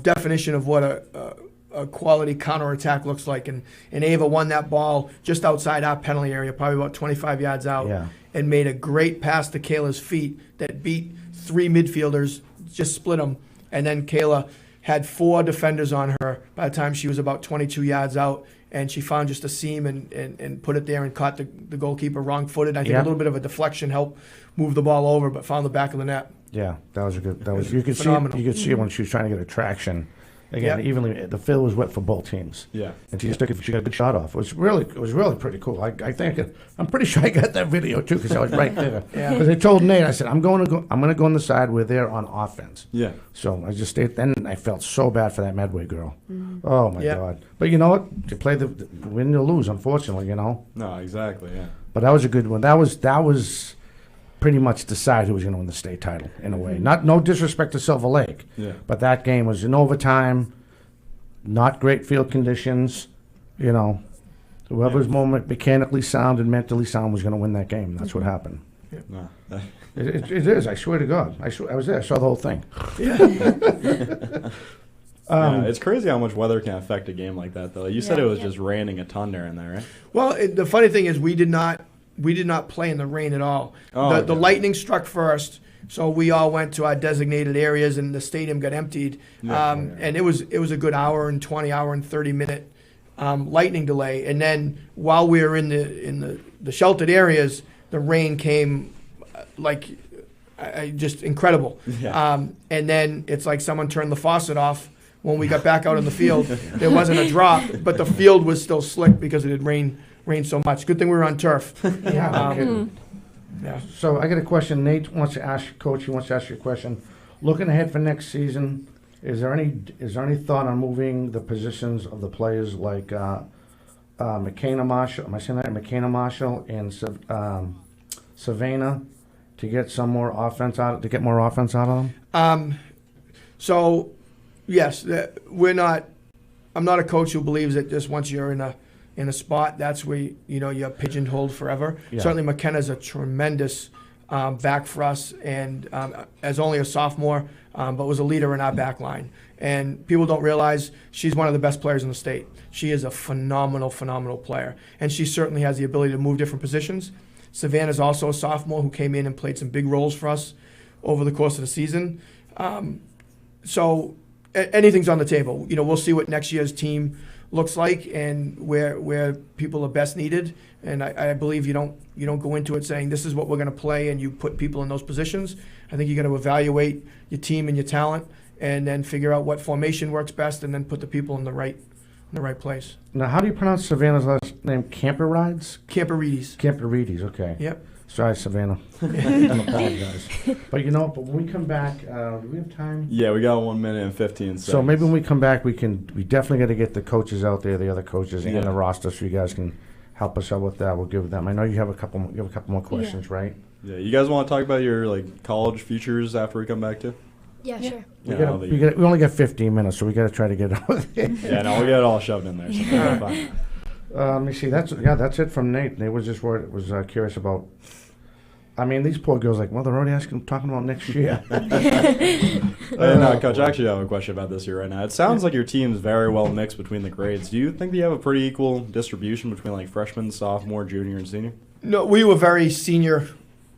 B: definition of what a quality counterattack looks like. And Ava won that ball just outside our penalty area, probably about 25 yards out,
A: Yeah.
B: and made a great pass to Kayla's feet that beat 3 midfielders, just split them. And then Kayla had 4 defenders on her by the time she was about 22 yards out. And she found just a seam and put it there and caught the goalkeeper wrong-footed. I think
A: Yeah.
B: a little bit of a deflection helped move the ball over, but found the back of the net.
A: Yeah, that was a good. That was you could
B: Phenomenal.
A: see. You could see it when she was trying to get a traction. Again,
B: Yep.
A: evenly. The field was wet for both teams.
F: Yeah.
A: And she just took it. She got a good shot off. It was really pretty cool. I think I'm pretty sure I got that video too because I was right there.
B: Yeah.
A: Because I told Nate, I said I'm going to go on the side where they're on offense.
F: Yeah.
A: So I just stayed. Then I felt so bad for that Medway girl. Oh my
B: Yeah.
A: God! But you know what? You play the win or lose. Unfortunately,
F: No, exactly. Yeah.
A: But that was a good one. That was pretty much decide who was going to win the state title in a way. No disrespect to Silver Lake.
F: Yeah.
A: But that game was in overtime. Not great field conditions. Whoever's more mechanically sound and mentally sound was going to win that game. That's what happened.
F: No.
A: It is. I swear to God. I was there. I saw the whole thing.
F: Yeah, it's crazy how much weather can affect a game like that, though. You said
D: Yeah.
F: it was just raining a ton during there, right?
B: Well, the funny thing is we did not play in the rain at all.
F: Oh,
B: The
F: okay.
B: lightning struck first, so we all went to our designated areas, and the stadium got emptied.
F: Yeah.
B: And it was a good hour and 30-minute lightning delay. And then while we were in the sheltered areas, the rain came just incredible.
F: Yeah.
B: And then it's like someone turned the faucet off. When we got back out in the field, there wasn't a drop, but the field was still slick because it had rained so much. Good thing we were on turf.
A: Yeah. no kidding.
B: Yeah.
A: So I got a question. Nate wants to ask Coach. He wants to ask you a question. Looking ahead for next season, is there any thought on moving the positions of the players like McKenna Marshall? Am I saying that? McKenna Marshall and Savannah to get some more offense out. To get more offense out of them.
B: So, yes, I'm not a coach who believes that just once you're in a spot, that's where you're pigeonholed forever.
A: Yeah.
B: Certainly, McKenna's a tremendous back for us, and as only a sophomore, but was a leader in our back line. And people don't realize she's one of the best players in the state. She is a phenomenal, phenomenal player, and she certainly has the ability to move different positions. Savannah's also a sophomore who came in and played some big roles for us over the course of the season. So anything's on the table. We'll see what next year's team looks like and where people are best needed. And I believe you don't go into it saying this is what we're going to play and you put people in those positions. I think you're going to evaluate your team and your talent and then figure out what formation works best and then put the people in the right place.
A: Now, how do you pronounce Savannah's last name? Camperides?
B: Camperides.
A: Camperides, okay.
B: Yep.
A: Sorry, Savannah. I apologize. But but when we come back, do we have time?
F: Yeah, we got 1 minute and 15 seconds.
A: So maybe when we come back, we definitely got to get the coaches out there, the other coaches, and the roster, so you guys can help us out with that. We'll give them. I know you have a couple more questions, right?
F: Yeah, you guys want to talk about your college futures after we come back too?
D: Yeah, sure.
A: We only got 15 minutes, so we got to try to get out of there.
F: Yeah, no, we got it all shoved in there. So fine.
A: Let me see. That's it from Nate. Nate was just curious about. I mean, these poor girls they're already talking about next year.
F: No, Coach, I actually have a question about this year right now. It sounds like your team's very well mixed between the grades. Do you think that you have a pretty equal distribution between freshman, sophomore, junior, and senior?
B: No, we were very senior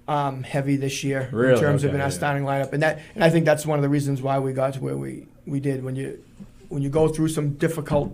B: heavy this year
F: really?
B: In terms of in our starting lineup, and I think that's one of the reasons why we got to where we did. When you go through some difficult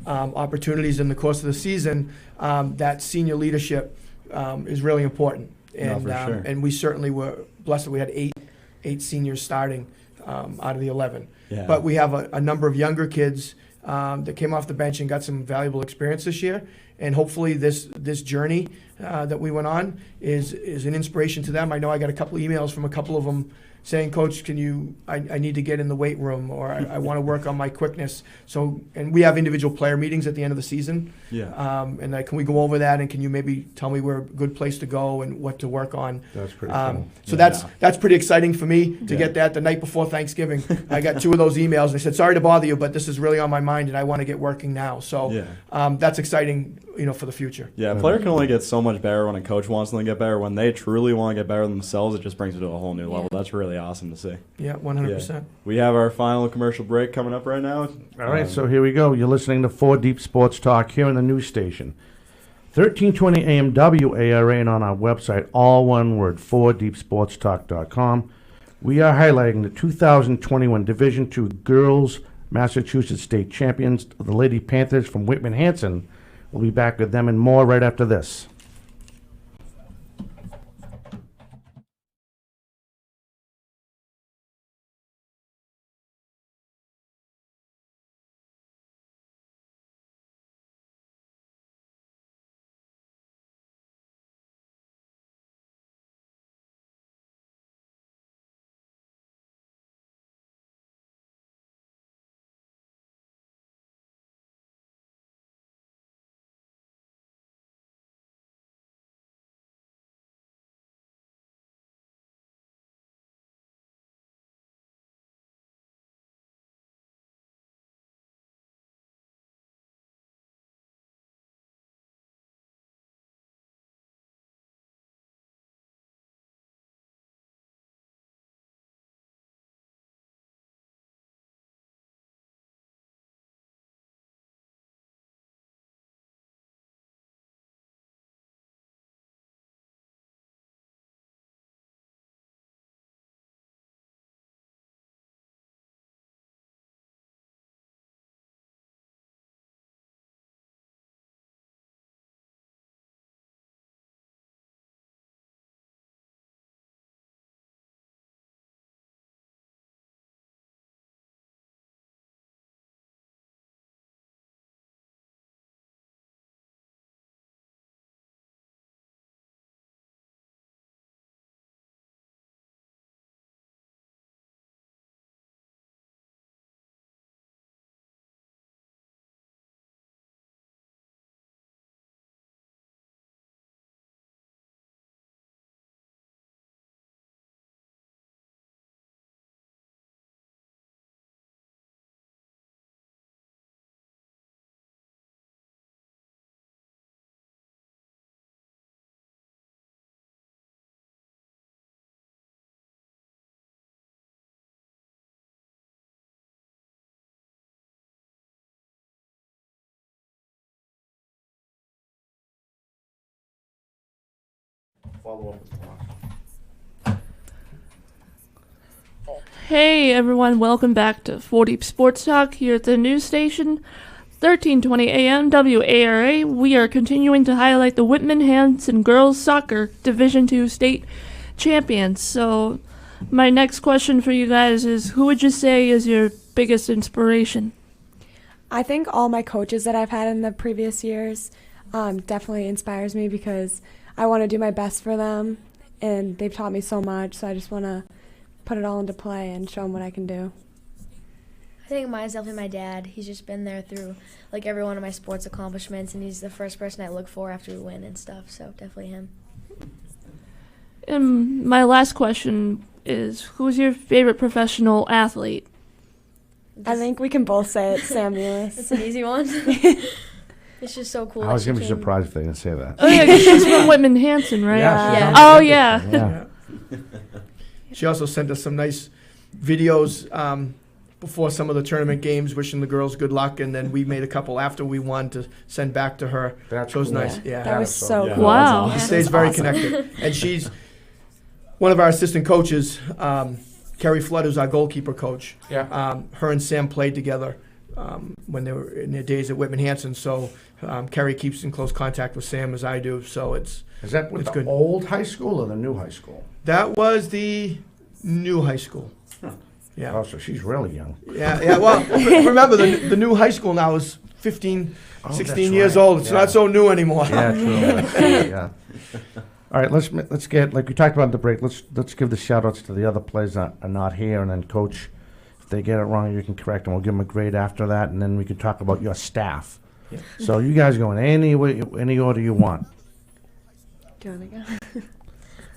B: opportunities in the course of the season, that senior leadership is really important. And
F: for sure.
B: And we certainly were blessed that we had eight seniors starting out of the 11.
F: Yeah.
B: But we have a number of younger kids that came off the bench and got some valuable experience this year. And hopefully this journey that we went on is an inspiration to them. I know I got a couple emails from a couple of them saying, Coach, I need to get in the weight room, or I want to work on my quickness. So, and we have individual player meetings at the end of the season.
F: Yeah.
B: And can we go over that, and can you maybe tell me where a good place to go and what to work on?
A: That's pretty cool.
B: So that's pretty exciting for me to get that the night before Thanksgiving. I got 2 of those emails, and they said, sorry to bother you, but this is really on my mind, and I want to get working now. So that's exciting, for the future.
F: Yeah, a player can only get so much better when a coach wants them to get better. When they truly want to get better themselves, it just brings it to a whole new level. That's really awesome to see.
B: Yeah, 100%.
F: Yeah. We have our final commercial break coming up right now.
A: All right, so here we go. You're listening to 4 Deep Sports Talk here on the news station. 1320 AM WARA, and on our website, all one word, 4deepsportstalk.com. We are highlighting the 2021 Division II Girls Massachusetts State Champions, the Lady Panthers from Whitman-Hanson. We'll be back with them and more right after this. follow up with Ross.
E: Hey everyone, welcome back to 4 Sports Talk here at the news station, 1320 AM WARA. We are continuing to highlight the Whitman Hanson Girls Soccer Division II State Champions. So my next question for you guys is, who would you say is your biggest inspiration?
C: I think all my coaches that I've had in the previous years definitely inspires me because I want to do my best for them, and they've taught me so much, so I just want to put it all into play and show them what I can do.
D: I think mine's definitely my dad. He's just been there through like every one of my sports accomplishments, and he's the first person I look for after we win and stuff. So definitely him.
E: And my last question is, who's your favorite professional athlete?
C: I think we can both say it, Sam Lewis.
D: It's an easy one. It's just so cool.
A: I
D: that
A: was
D: she
A: going to be
D: came-
A: surprised if they didn't say that.
E: Oh yeah, 'cause she's from Whitman Hanson, right?
A: Yeah,
D: Yeah.
E: Oh yeah.
A: Yeah.
B: She also sent us some nice videos before some of the tournament games, wishing the girls good luck, and then we made a couple after we won to send back to her.
A: That's
B: So it was
A: cool.
B: nice. Yeah.
C: That was so
F: Yeah.
C: cool.
E: Wow.
B: She
D: Yeah.
B: stays very connected. And she's one of our assistant coaches, Kerry Flood, who's our goalkeeper coach.
A: Yeah.
B: Her and Sam played together when they were in their days at Whitman Hanson. So Kerry keeps in close contact with Sam as I do. So
A: Is that with
B: It's
A: the
B: good.
A: old high school or the new high school?
B: that was the new high school. Yeah.
A: Oh, so she's really young.
B: Yeah. Well, remember, the new high school now is 15,
A: Oh,
B: 16
A: that's
B: years
A: right.
B: old. It's
A: Yeah.
B: not so new anymore.
A: Yeah, true. Yeah. All right, let's get, like we talked about at the break, let's give the shout outs to the other players that are not here, and then coach, if they get it wrong, you can correct them. We'll give them a grade after that, and then we can talk about your staff.
B: Yeah.
A: So you guys go in any way, any order you want.
C: Do you want to go?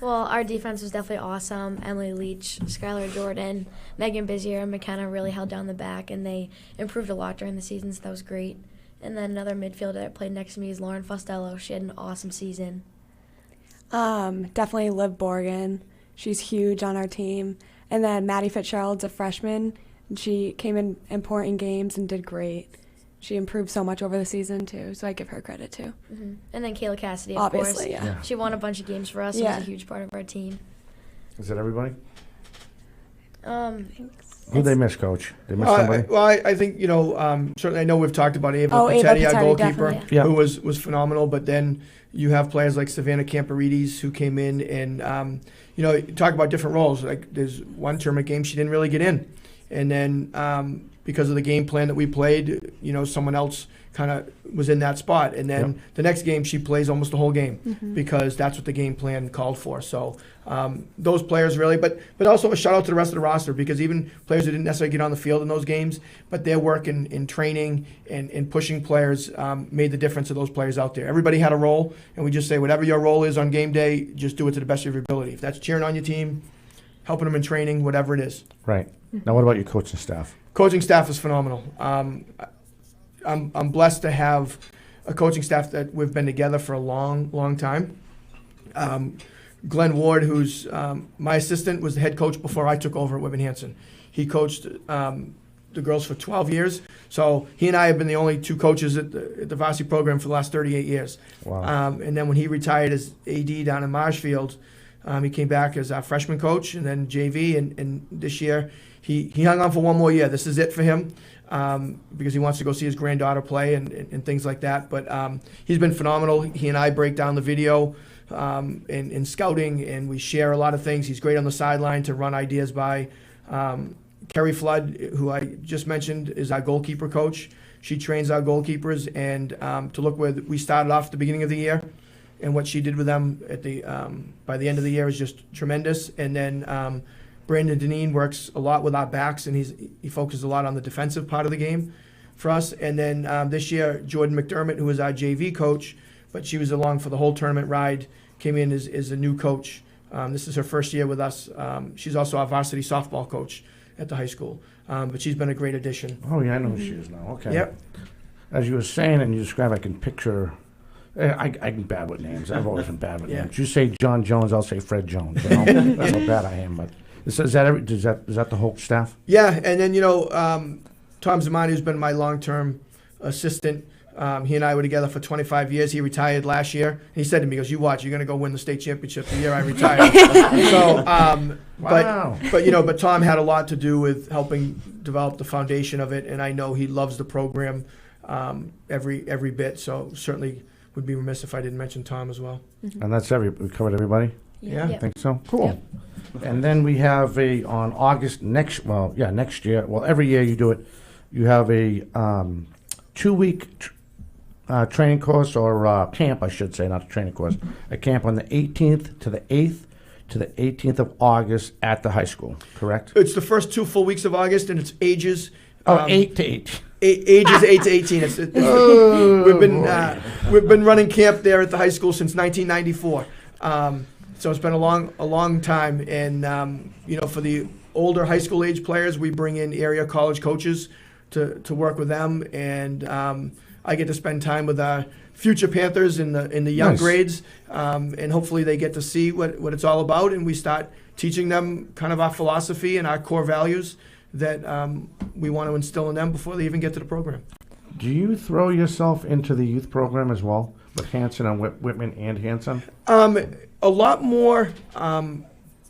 D: Well, our defense was definitely awesome. Emily Leach, Skylar Jordan, Megan Bizier, and McKenna really held down the back, and they improved a lot during the season, so that was great. And then another midfielder that played next to me is Lauren Fostello. She had an awesome season.
C: Definitely Liv Borgen. She's huge on our team. And then Maddie Fitzgerald's a freshman. And she came in important games and did great. She improved so much over the season, too, so I give her credit, too.
D: And then Kayla Cassidy, of
C: Obviously,
D: course.
C: yeah.
D: She won a bunch of games for us and
C: Yeah.
D: was a huge part of our team.
A: Is that everybody?
C: Thanks.
A: Who'd they miss, Coach? They miss
B: Well,
A: somebody?
B: I think, certainly I know we've talked about Ava
C: Oh, Ava
B: Pachetti, our
C: Pachetti,
B: goalkeeper,
C: definitely.
A: Yeah.
B: who was phenomenal. But then you have players like Savannah Camparides who came in and, you talk about different roles. Like there's one tournament game she didn't really get in. And then because of the game plan that we played, someone else kind of was in that spot. And then the next game she plays almost the whole game because that's what the game plan called for. So those players really, but also a shout out to the rest of the roster because even players who didn't necessarily get on the field in those games, but their work in training and pushing players made the difference of those players out there. Everybody had a role, and we just say whatever your role is on game day, just do it to the best of your ability. If that's cheering on your team, helping them in training, whatever it is.
A: Right. Now, what about your coaching staff?
B: Coaching staff is phenomenal. I'm blessed to have a coaching staff that we've been together for a long, long time. Glenn Ward, who's my assistant, was the head coach before I took over at Whitman Hanson. He coached the girls for 12 years. So he and I have been the only two coaches at the varsity program for the last 38 years.
A: Wow.
B: And then when he retired as AD down in Marshfield, he came back as our freshman coach and then JV. And this year, he hung on for one more year. This is it for him because he wants to go see his granddaughter play and things like that. But he's been phenomenal. He and I break down the video in scouting, and we share a lot of things. He's great on the sideline to run ideas by. Kerry Flood, who I just mentioned, is our goalkeeper coach. She trains our goalkeepers, and to look where we started off at the beginning of the year and what she did with them at by the end of the year is just tremendous. And then Brandon Deneen works a lot with our backs, and he focuses a lot on the defensive part of the game for us. And then this year, Jordan Mcdermott, who is our JV coach, but she was along for the whole tournament ride, came in as a new coach. This is her first year with us. She's also our varsity softball coach at the high school, but she's been a great addition.
A: Oh, yeah, I know who she is now. Okay.
B: Yep.
A: As you were saying and you described, I can picture. I'm bad with names. I've always been bad with
B: Yeah.
A: names. You say John Jones, I'll say Fred Jones. That's how bad I am. But is that the whole staff?
B: Yeah, and then Tom Zamani, who's been my long-term assistant, He and I were together for 25 years. He retired last year. He said to me, he goes, "You watch, you're going to go win the state championship the year I retire." So,
A: Wow.
B: but Tom had a lot to do with helping develop the foundation of it, and I know he loves the program every bit. So certainly would be remiss if I didn't mention Tom as well.
A: And that's we covered everybody?
B: Yeah.
A: I
D: Yep.
A: think so. Cool. And then we have on August next year. Well, every year you do it. You have a 2-week training course or camp, I should say, not a training course. A camp on the 18th to the 8th to the 18th of August at the high school, correct?
B: It's the first 2 full weeks of August, and it's ages.
A: 8 to 8.
B: Ages 8 to 18. We've been running camp there at the high school since 1994. So it's been a long time. And for the older high school age players, we bring in area college coaches to work with them, and I get to spend time with our future Panthers in the young
A: Nice.
B: grades, and hopefully they get to see what it's all about, and we start teaching them kind of our philosophy and our core values that we want to instill in them before they even get to the program.
A: Do you throw yourself into the youth program as well with Hanson and Whitman and Hanson?
B: A lot more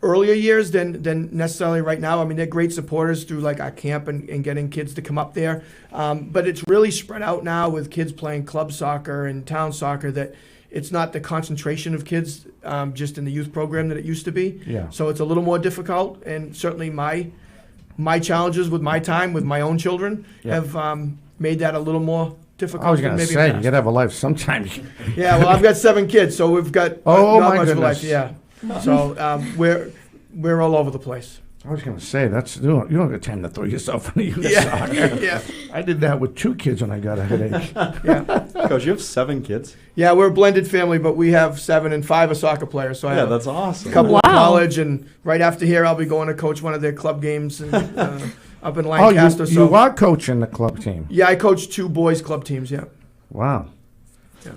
B: earlier years than necessarily right now. I mean, they're great supporters through like our camp and getting kids to come up there. But it's really spread out now with kids playing club soccer and town soccer that it's not the concentration of kids just in the youth program that it used to be.
A: Yeah.
B: So it's a little more difficult, and certainly my challenges with my time with my own children have made that a little more difficult.
A: I was
B: than
A: going to
B: maybe
A: say,
B: in
A: you
B: the
A: got to have a life sometime.
B: Yeah, well, I've got 7 kids, so we've got
A: Oh,
B: not
A: my
B: much of a
A: goodness.
B: life. Yeah, so we're all over the place.
A: I was going to say, you don't get time to throw yourself into youth
B: Yeah,
A: soccer.
B: yeah,
A: I did that with 2 kids when I got a headache.
B: yeah.
F: Coach, you have 7 kids?
B: Yeah, we're a blended family, but we have 7 and 5 are soccer players. So I
F: Yeah,
B: have
F: that's
B: a
F: awesome.
B: couple
E: Wow.
B: in college, and right after here, I'll be going to coach one of their club games up in
A: Oh,
B: Lancaster.
A: you are coaching the club team.
B: Yeah, I coach 2 boys club teams. Yeah.
A: Wow.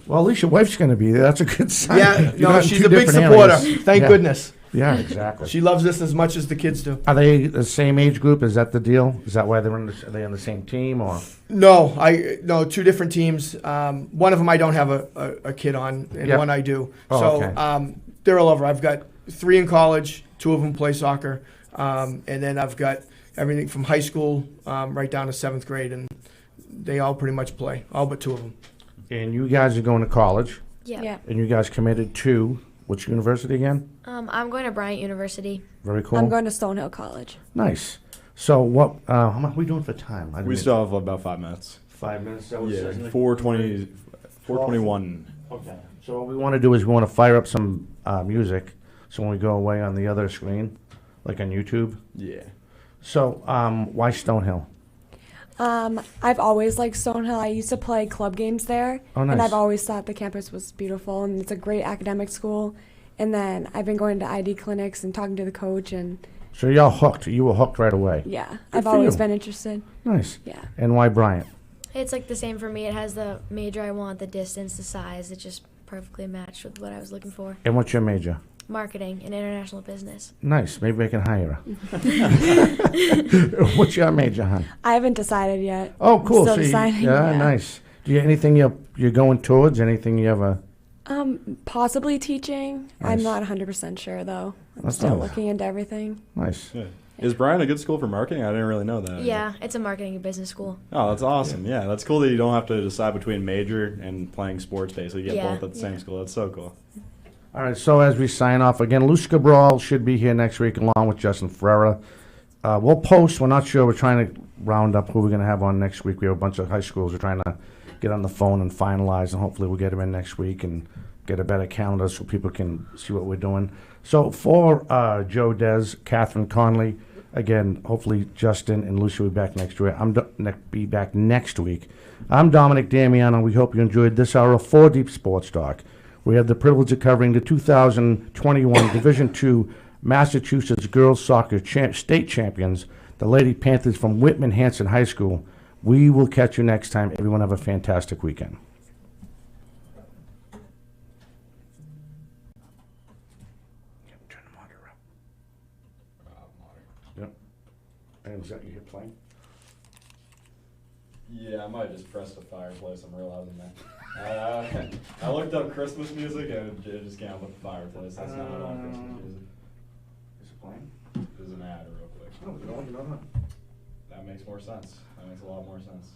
A: Well, at least your wife's going to be there. That's a good sign.
B: Yeah,
A: You're
B: no,
A: not in
B: she's
A: 2
B: a big
A: different
B: supporter.
A: areas.
B: Thank
A: Yeah.
B: goodness.
A: Yeah, exactly.
B: She loves this as much as the kids do.
A: Are they the same age group? Is that the deal? Is that why are they on the same team or?
B: No, 2 different teams. One of them I don't have a kid on, and
A: Yeah.
B: one I do.
A: Oh,
B: So
A: okay.
B: they're all over. I've got 3 in college, 2 of them play soccer, and then I've got everything from high school right down to 7th grade, and they all pretty much play, all but 2 of them.
A: And you guys are going to college,
D: Yeah.
A: and you guys committed to which university again?
D: I'm going to Bryant University.
A: Very cool.
C: I'm going to Stonehill College.
A: Nice. So what? How much are we doing for time?
F: We still have about 5 minutes.
A: 5 minutes. That was
F: Yeah, 4:20, 4:21.
A: Okay. So what we want to do is we want to fire up some music. So when we go away on the other screen, like on YouTube.
F: Yeah.
A: So why Stonehill?
C: I've always liked Stonehill. I used to play club games there,
A: Oh, nice.
C: and I've always thought the campus was beautiful, and it's a great academic school. And then I've been going to ID clinics and talking to the coach, and
A: So y'all hooked. You were hooked right away.
C: yeah,
A: Good
C: I've
A: for
C: always
A: you.
C: been interested.
A: Nice.
C: Yeah.
A: And why Bryant?
D: It's like the same for me. It has the major I want, the distance, the size. It just perfectly matched with what I was looking for.
A: And what's your major?
D: Marketing and international business.
A: Nice. Maybe I can hire her. What's your major, hon?
C: I haven't decided yet.
A: Oh, cool.
C: Still
A: So you-
C: deciding,
A: yeah,
C: yeah.
A: nice. Do you anything you're going towards? Anything you ever?
C: Possibly teaching. I'm
A: Nice.
C: not 100% sure though. I'm
A: That's
C: still
A: nice.
C: looking into everything.
A: Nice.
F: Yeah. Is Bryant a good school for marketing? I didn't really know that.
D: Yeah, it's a marketing and business school.
F: Oh, that's awesome. Yeah, that's cool that you don't have to decide between major and playing sports, basically. You get
D: Yeah.
F: both at the same school. That's so cool.
A: All right. So as we sign off again, Luce Cabral should be here next week along with Justin Ferreira. We'll post. We're not sure. We're trying to round up who we're going to have on next week. We have a bunch of high schools we're trying to get on the phone and finalize, and hopefully we'll get them in next week and get a better calendar so people can see what we're doing. So for Joe Dez, Catherine Conley, again, hopefully Justin and Lucy will be back next week. Be back next week. I'm Dominic Damiano. We hope you enjoyed this hour of 4 Deep Sports Talk. We have the privilege of covering the 2021 Division II Massachusetts Girls Soccer State Champions, the Lady Panthers from Whitman Hanson High School. We will catch you next time. Everyone have a fantastic weekend. Turn the monitor up. Yep. And is that you hit play?
F: Yeah, I might just press the fireplace. I'm realizing that. I looked up Christmas music and it just came up with the fireplace. That's not at all Christmas music.
A: Is it playing?
F: There's an ad real quick.
A: Oh, you know what?
F: That makes more sense. That makes a lot more sense.